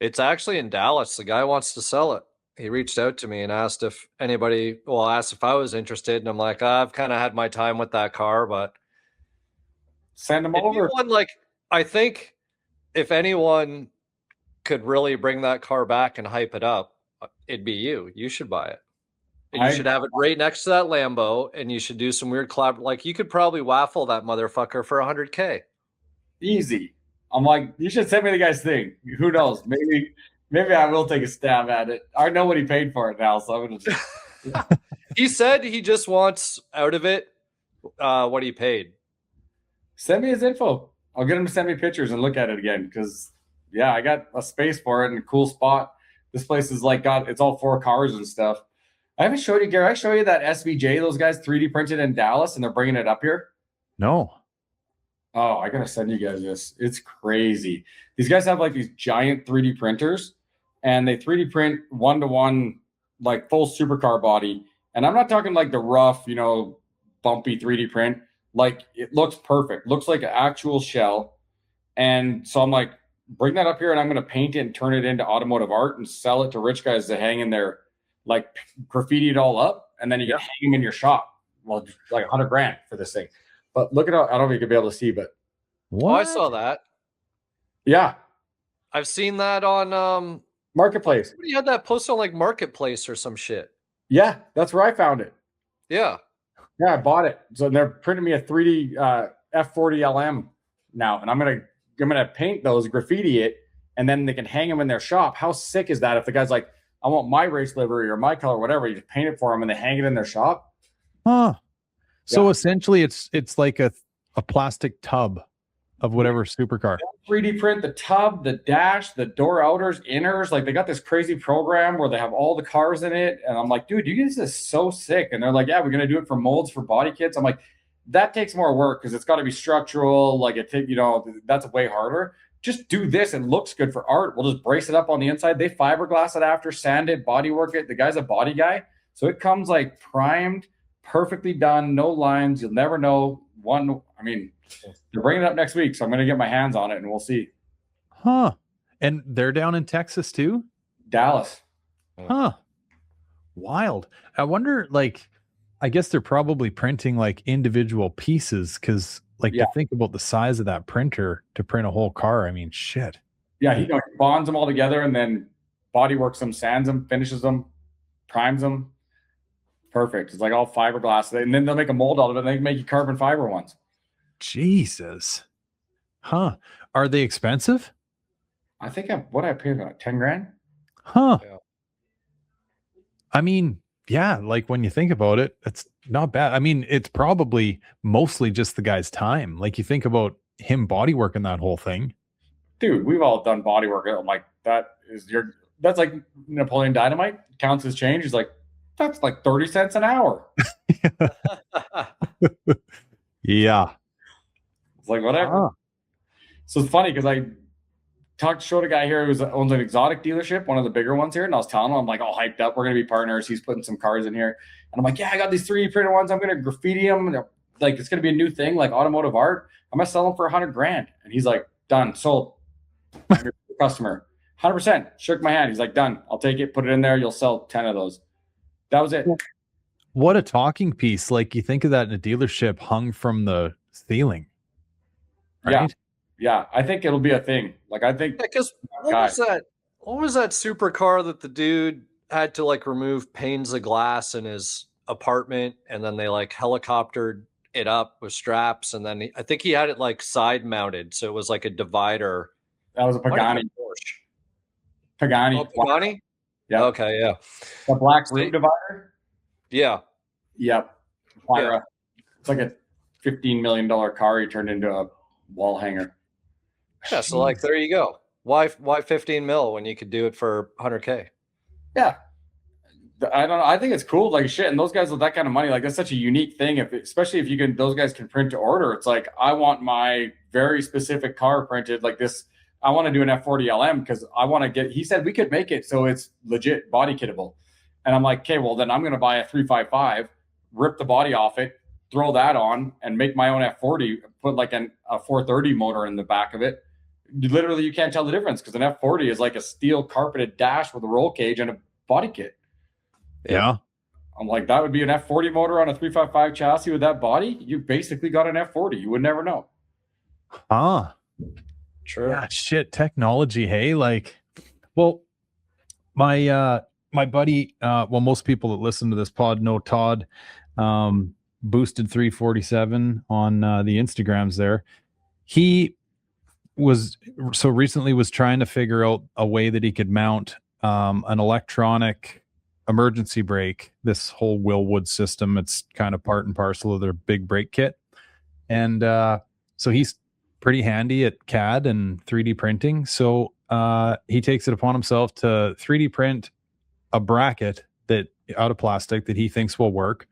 It's actually in Dallas. The guy wants to sell it. He reached out to me and asked if asked if I was interested. And I'm like, I've kind of had my time with that car, but send them over. I think if anyone could really bring that car back and hype it up, it'd be you. You should buy it. And you should have it right next to that Lambo, and you should do some weird collab. Like, you could probably waffle that motherfucker for $100K. Easy. I'm like, you should send me the guy's thing. Who knows? Maybe I will take a stab at it. I know what he paid for it now, so I'm gonna. He said he just wants out of it what he paid. Send me his info. I'll get him to send me pictures and look at it again, because I got a space for it and a cool spot. This place is like it's all 4 cars and stuff. I haven't showed you, Gary. I show you that SVJ those guys 3D printed in Dallas, and they're bringing it up here. No. Oh, I gotta send you guys this. It's crazy. These guys have like these giant 3D printers, and they 3D print 1-to-1 like full supercar body. And I'm not talking like the rough, bumpy 3D print. Like, it looks perfect. Looks like an actual shell. And so I'm like, bring that up here, and I'm gonna paint it and turn it into automotive art and sell it to rich guys to hang in there, like graffiti it all up and then you can hang them in your shop. Well, like $100,000 for this thing. But look at how, I don't know if you could be able to see, but Oh, I saw that. yeah, I've seen that on Marketplace. somebody had that posted on like Marketplace or some shit. Yeah, that's where I found it. Yeah. Yeah, I bought it. So they're printing me a 3D F40 LM now, and I'm gonna paint those, graffiti it, and then they can hang them in their shop. How sick is that? If the guy's like, I want my race livery or my color, whatever, you just paint it for them and they hang it in their shop. Huh. So Yeah. essentially, it's like a plastic tub of whatever supercar. 3D print the tub, the dash, the door outers, inners. Like they got this crazy program where they have all the cars in it. And I'm like, dude, you guys is so sick. And they're like, yeah, we're gonna do it for molds for body kits. I'm like, that takes more work because it's got to be structural. Like that's way harder. Just do this. It looks good for art. We'll just brace it up on the inside. They fiberglass it after, sand it, body work it. The guy's a body guy, so it comes like primed, perfectly done, no lines. You'll never know. They're bringing it up next week, so I'm going to get my hands on it, and we'll see. Huh. And they're down in Texas too? Dallas. Huh. Wild. I wonder, like, I guess they're probably printing like individual pieces because, like, Yeah. to think about the size of that printer to print a whole car. I mean, shit. Yeah, he bonds them all together and then body works them, sands them, finishes them, primes them. Perfect. It's like all fiberglass. And then they'll make a mold out of it and they can make you carbon fiber ones. Jesus. Huh. Are they expensive? I think what I paid about $10,000. Huh. Yeah. I mean, yeah, like when you think about it, it's not bad. I mean, it's probably mostly just the guy's time. Like you think about him body working that whole thing. Dude, we've all done body work. I'm like, that's like Napoleon Dynamite counts as change. He's like, that's like 30 cents an hour. Yeah. It's like, whatever. Huh. So it's funny because I showed a guy here who owns an exotic dealership, one of the bigger ones here, and I was telling him, I'm like, all hyped up, we're gonna be partners. He's putting some cars in here, and I'm like, yeah, I got these 3D printed ones. I'm gonna graffiti them. Like it's gonna be a new thing, like automotive art. I'm gonna sell them for $100,000. And he's like, done, sold. I'm your customer, 100%. Shook my hand. He's like, done. I'll take it, put it in there. You'll sell 10 of those. That was it. What a talking piece. Like you think of that in a dealership hung from the ceiling. Right? Yeah. I think it'll be a thing. Like I think Because what was that supercar that the dude had to like remove panes of glass in his apartment and then they like helicoptered it up with straps and then I think he had it like side mounted, so it was like a divider. that was a Pagani. Pagani. Oh, Pagani? Yeah. Okay, yeah. The black root divider. Yeah. Yep. Pyra. It's like a $15 million car he turned into a wall hanger. Yeah, so like there you go. Why 15 mil when you could do it for 100K? Yeah. I don't know. I think it's cool. Like shit. And those guys with that kind of money, like that's such a unique thing. Especially if those guys can print to order. It's like, I want my very specific car printed like this. I want to do an F40 LM because I want to he said we could make it so it's legit body kittable. And I'm like, okay, well then I'm going to buy a 355, rip the body off it, throw that on and make my own F40, put like a 430 motor in the back of it. Literally, you can't tell the difference because an F40 is like a steel carpeted dash with a roll cage and a body kit. Yeah. I'm like, that would be an F40 motor on a 355 chassis with that body. You basically got an F40. You would never know. Huh. True. Yeah, shit. Technology, hey? Like, well, my buddy, most people that listen to this pod know Todd, Boosted 347 on the Instagrams there. He was trying to figure out a way that he could mount an electronic emergency brake, this whole Willwood system. It's kind of part and parcel of their big brake kit. And so he's pretty handy at CAD and 3D printing. So he takes it upon himself to 3D print a bracket out of plastic that he thinks will work.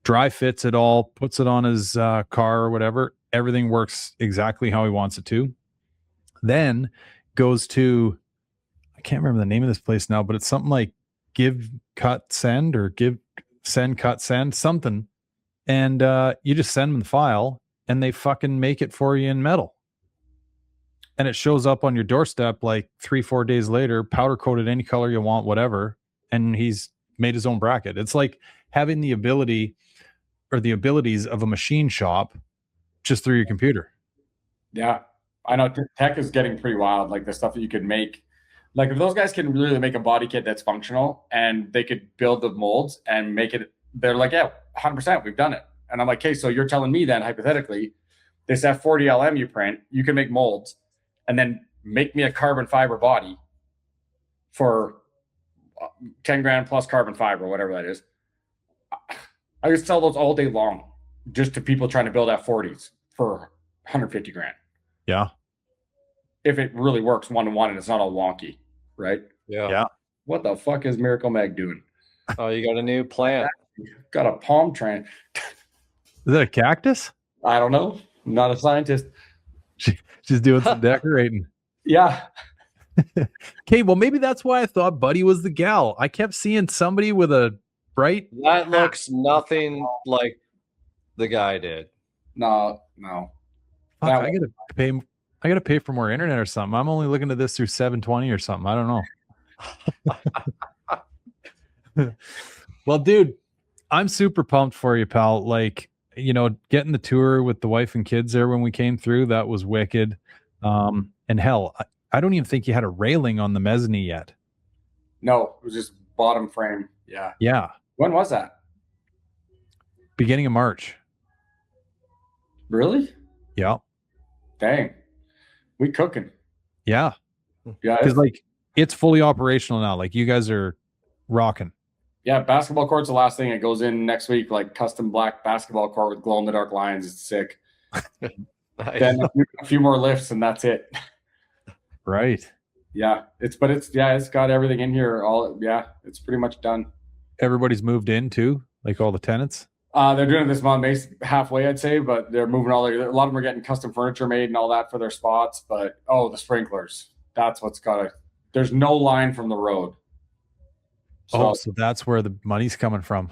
Dry fits it all, puts it on his car or whatever. Everything works exactly how he wants it to. Then goes to, I can't remember the name of this place now, but it's something like Give, Cut, Send, or Give, Send, Cut, Send, something. And you just send them the file and they fucking make it for you in metal. And it shows up on your doorstep like 3-4 days later, powder coated any color you want, whatever. And he's made his own bracket. It's like having the ability or the abilities of a machine shop just through your computer. Yeah, I know tech is getting pretty wild. Like the stuff that you could make, like if those guys can really make a body kit that's functional and they could build the molds and make it, they're like, yeah, 100%, we've done it. And I'm like, okay, so you're telling me then hypothetically, this F40LM you print, you can make molds and then make me a carbon fiber body for 10 grand plus carbon fiber, whatever that is. I could sell those all day long just to people trying to build F40s for 150 grand. Yeah. If it really works one-to-one and it's not all wonky, right? Yeah. What the fuck is Miracle Mag doing? Oh, you got a new plant. Got a palm tree. Is that a cactus? I don't know. I'm not a scientist. She's doing some decorating. Yeah. Okay, well, maybe that's why I thought Buddy was the gal. I kept seeing somebody with a bright. That looks nothing like the guy did. No. Fuck, I gotta pay for more internet or something. I'm only looking at this through 720 or something. I don't know. Well, dude, I'm super pumped for you, pal. Like, you know, getting the tour with the wife and kids there when we came through, that was wicked. And hell, I don't even think you had a railing on the mezzanine yet. No, it was just bottom frame. Yeah. Yeah. When was that? Beginning of March. Really? Yeah. Dang. We cooking. Yeah. Yeah. Because like it's fully operational now. Like you guys are rocking. Yeah, basketball court's the last thing. It goes in next week, like custom black basketball court with glow in the dark lines. It's sick. Nice. Then a few more lifts and that's it. Right. Yeah, it's got everything in here. It's pretty much done. Everybody's moved in too, like all the tenants. They're doing it this month, halfway, I'd say, but they're moving a lot of them are getting custom furniture made and all that for their spots. But the sprinklers, that's what's there's no line from the road. So that's where the money's coming from.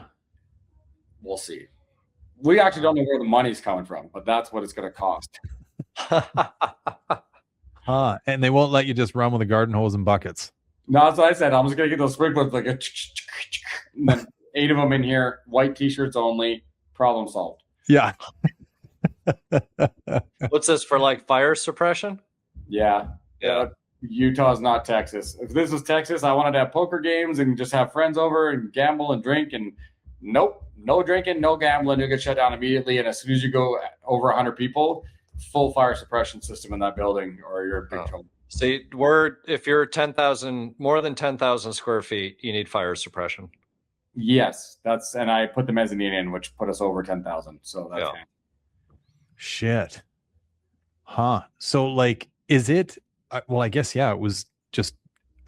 We'll see. We actually don't know where the money's coming from, but that's what it's going to cost. And they won't let you just run with a garden hose and buckets. No, that's what I said. I'm just going to get those sprinklers, like and then 8 of them in here, white t-shirts only, problem solved. Yeah. What's this for, like fire suppression? Yeah. Utah's not Texas. If this was Texas, I wanted to have poker games and just have friends over and gamble and drink. And nope, no drinking, no gambling. You'll get shut down immediately. And as soon as you go over 100 people, full fire suppression system in that building, or you're big trouble. See, if you're more than 10,000 square feet, you need fire suppression. Yes, and I put the mezzanine in, which put us over 10,000. So that's shit. Huh. So like, is it? Well, I guess it was just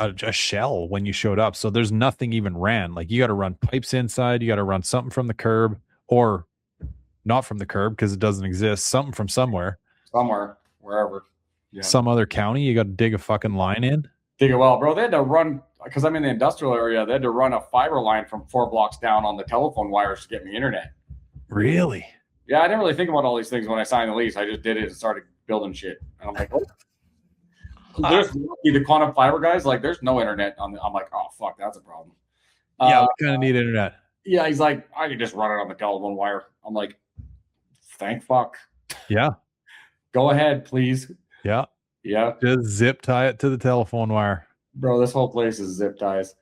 a shell when you showed up. So there's nothing even ran. Like you got to run pipes inside. You got to run something from the curb, or not from the curb because it doesn't exist. Something from somewhere, wherever. Yeah. Some other county. You got to dig a fucking line in. Dig a well, bro. They had to run, because I'm in the industrial area. They had to run a fiber line from 4 blocks down on the telephone wires to get me internet. Really? Yeah, I didn't really think about all these things when I signed the lease. I just did it and started building shit. And I'm like, there's the quantum fiber guys, like there's no internet on I'm like, oh fuck, that's a problem. Yeah, we kind of need internet. Yeah, he's like, I could just run it on the telephone wire. I'm like, thank fuck. Yeah. Go ahead, please. Yeah. Yeah. Just zip tie it to the telephone wire. Bro, this whole place is zip ties.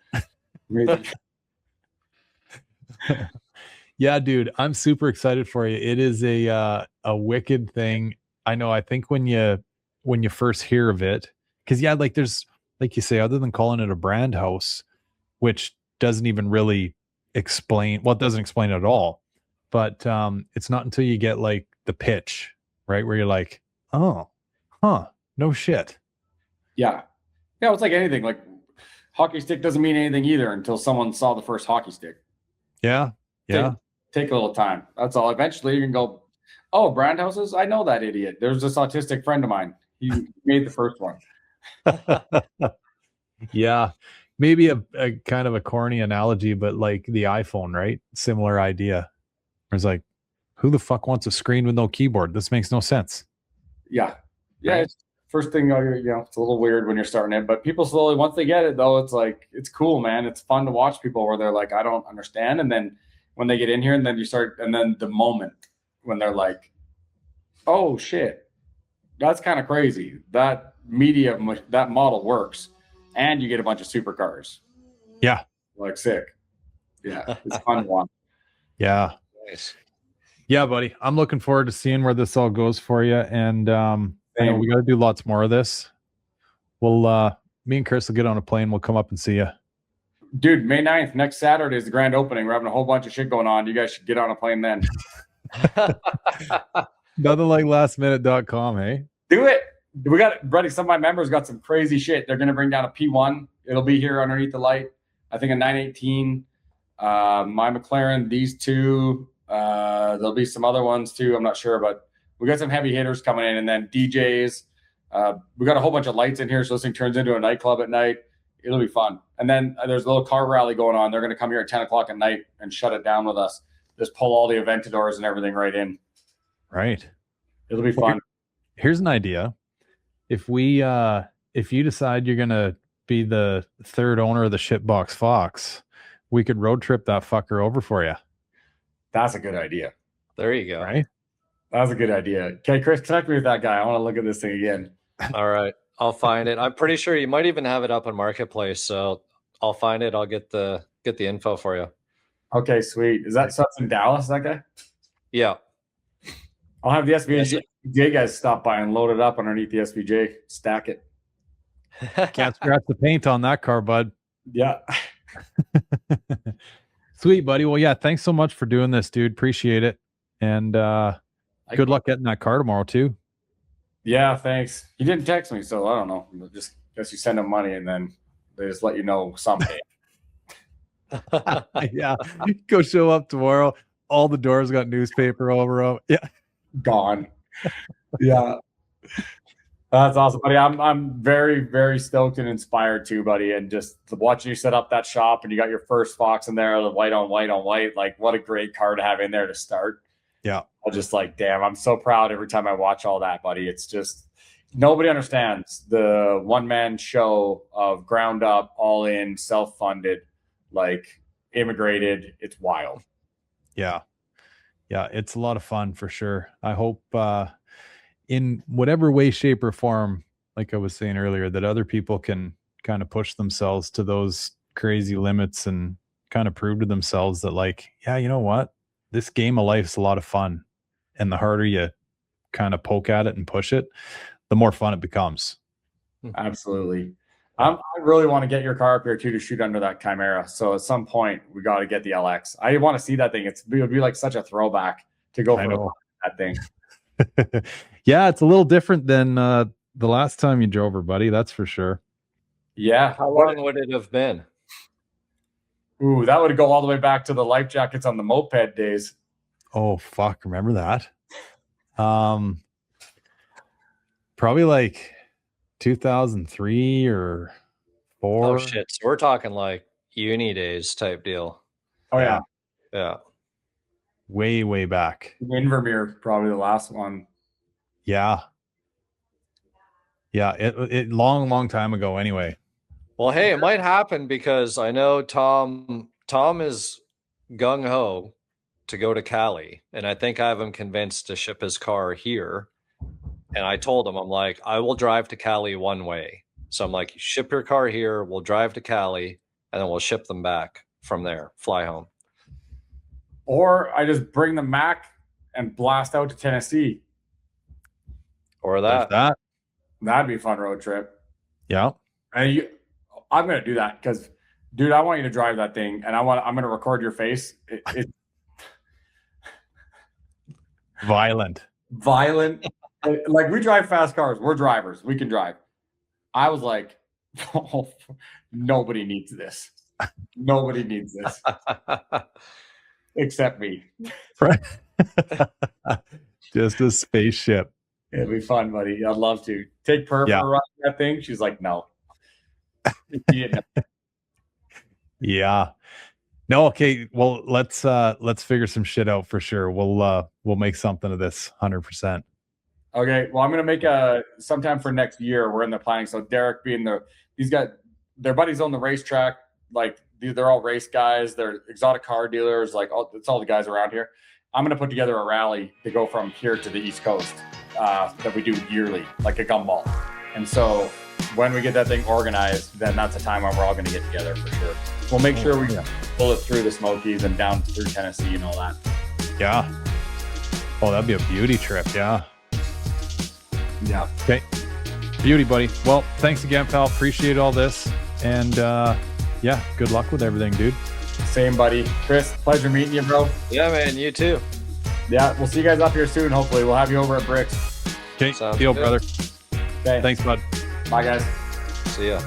Yeah, dude, I'm super excited for you. It is a wicked thing. I know. I think when you first hear of it, because like there's, like you say, other than calling it a brand house, which doesn't even really explain, well, it doesn't explain it at all. But it's not until you get like the pitch, right, where you're like, oh, huh, no shit. Yeah. It's like anything. Like hockey stick doesn't mean anything either until someone saw the first hockey stick. Yeah. Take a little time. That's all. Eventually you can go, oh, brand houses? I know that idiot. There's this autistic friend of mine. He made the first one. Yeah. Maybe a kind of a corny analogy, but like the iPhone, right? Similar idea. It's like, who the fuck wants a screen with no keyboard? This makes no sense. Yeah. Right. It's first thing, it's a little weird when you're starting it, but people slowly, once they get it though, it's like, it's cool, man. It's fun to watch people where they're like, I don't understand. And then when they get in here, and then the moment when they're like, oh shit, that's kind of crazy. That model works, and you get a bunch of supercars. Yeah. Like sick. Yeah, it's fun to watch. Yeah. Nice. Yeah, buddy. I'm looking forward to seeing where this all goes for you. And I know we got to do lots more of this. We'll me and Chris will get on a plane. We'll come up and see you. Dude, May 9th, next Saturday is the grand opening. We're having a whole bunch of shit going on. You guys should get on a plane then. Nothing like lastminute.com, hey? Do it. We got, buddy, some of my members got some crazy shit. They're going to bring down a P1. It'll be here underneath the light. I think a 918. My McLaren, these two. There'll be some other ones too. I'm not sure, but we got some heavy hitters coming in, and then DJs. We got a whole bunch of lights in here, so this thing turns into a nightclub at night. It'll be fun. And then there's a little car rally going on. They're going to come here at 10 o'clock at night and shut it down with us. Just pull all the Aventadors and everything right in. Right. It'll be fun. Here's an idea. If you decide you're going to be the third owner of the Shitbox Fox, we could road trip that fucker over for you. That's a good idea. There you go. Right? That's a good idea. Okay, Chris, connect me with that guy. I want to look at this thing again. All right. I'll find it. I'm pretty sure you might even have it up on Marketplace. So I'll find it. I'll get the info for you. Okay, sweet. Is that stuff in Dallas, that guy? Yeah. I'll have the SVJ guys stop by and load it up underneath the SVJ. Stack it. Can't scratch the paint on that car, bud. Yeah. Sweet, buddy. Well, yeah, thanks so much for doing this, dude. Appreciate it. And good luck getting that car tomorrow, too. Yeah, thanks. You didn't text me, so I don't know. Just guess you send them money and then they just let you know someday. Yeah. Go show up tomorrow. All the doors got newspaper over them. Yeah. Gone. Yeah. That's awesome, buddy. I'm very, very stoked and inspired too, buddy. And just watching you set up that shop and you got your first Fox in there, the white on white on white. Like, what a great car to have in there to start. Yeah. I'm just like, damn, I'm so proud every time I watch all that, buddy. It's just, nobody understands the one-man show of ground up, all in, self-funded, like immigrated. It's wild. Yeah. Yeah. It's a lot of fun for sure. I hope in whatever way, shape, or form, like I was saying earlier, that other people can kind of push themselves to those crazy limits and kind of prove to themselves that, like, yeah, you know what? This game of life is a lot of fun. And the harder you kind of poke at it and push it, the more fun it becomes. Absolutely. I really want to get your car up here too to shoot under that Chimera. So at some point we got to get the LX. I want to see that thing. It would be like such a throwback to go for that thing. Yeah, it's a little different than the last time you drove her, buddy. That's for sure. Yeah. How long would it have been? Ooh, that would go all the way back to the life jackets on the moped days. Oh, fuck. Remember that? Probably like 2003 or 4. Oh, shit. So we're talking like uni days type deal. Oh, yeah. Yeah. Way, way back. Invermere, probably the last one. Yeah. Yeah. It long time ago anyway. Well, hey, it might happen because I know Tom is gung-ho to go to Cali, and I think I have him convinced to ship his car here. And I told him, I'm like, I will drive to Cali one way. So I'm like, ship your car here, we'll drive to Cali, and then we'll ship them back from there, fly home. Or I just bring the Mac and blast out to Tennessee. Or that. That'd be a fun road trip. Yeah. And I'm going to do that because, dude, I want you to drive that thing, and I'm going to record your face. It's violent. Like, we drive fast cars. We're drivers. We can drive. I was like, oh, nobody needs this. Nobody needs this. Except me. Right. Just a spaceship. It'd be fun, buddy. I'd love to. Take Perp for a ride on that thing. She's like, no. Yeah. No, okay. Well, let's figure some shit out for sure. We'll make something of this 100%. Okay. Well, I'm gonna make sometime for next year. We're in the planning. So Derek being these guys, their buddies on the racetrack. like they're all race guys. They're exotic car dealers. Like it's all the guys around here. I'm going to put together a rally to go from here to the East Coast that we do yearly, like a gumball. And so when we get that thing organized, then that's a time when we're all going to get together for sure. We'll make sure we pull it through the Smokies and down through Tennessee and all that. Yeah. Oh, that'd be a beauty trip. Yeah. Yeah. Okay. Beauty, buddy. Well, thanks again, pal. Appreciate all this. And yeah, good luck with everything, dude. Same, buddy. Chris, pleasure meeting you, bro. Yeah, man. You too. Yeah, we'll see you guys up here soon. Hopefully, we'll have you over at Bricks. Okay. Sounds Deal, good. brother. Okay. Thanks, bud. Bye, guys. See ya.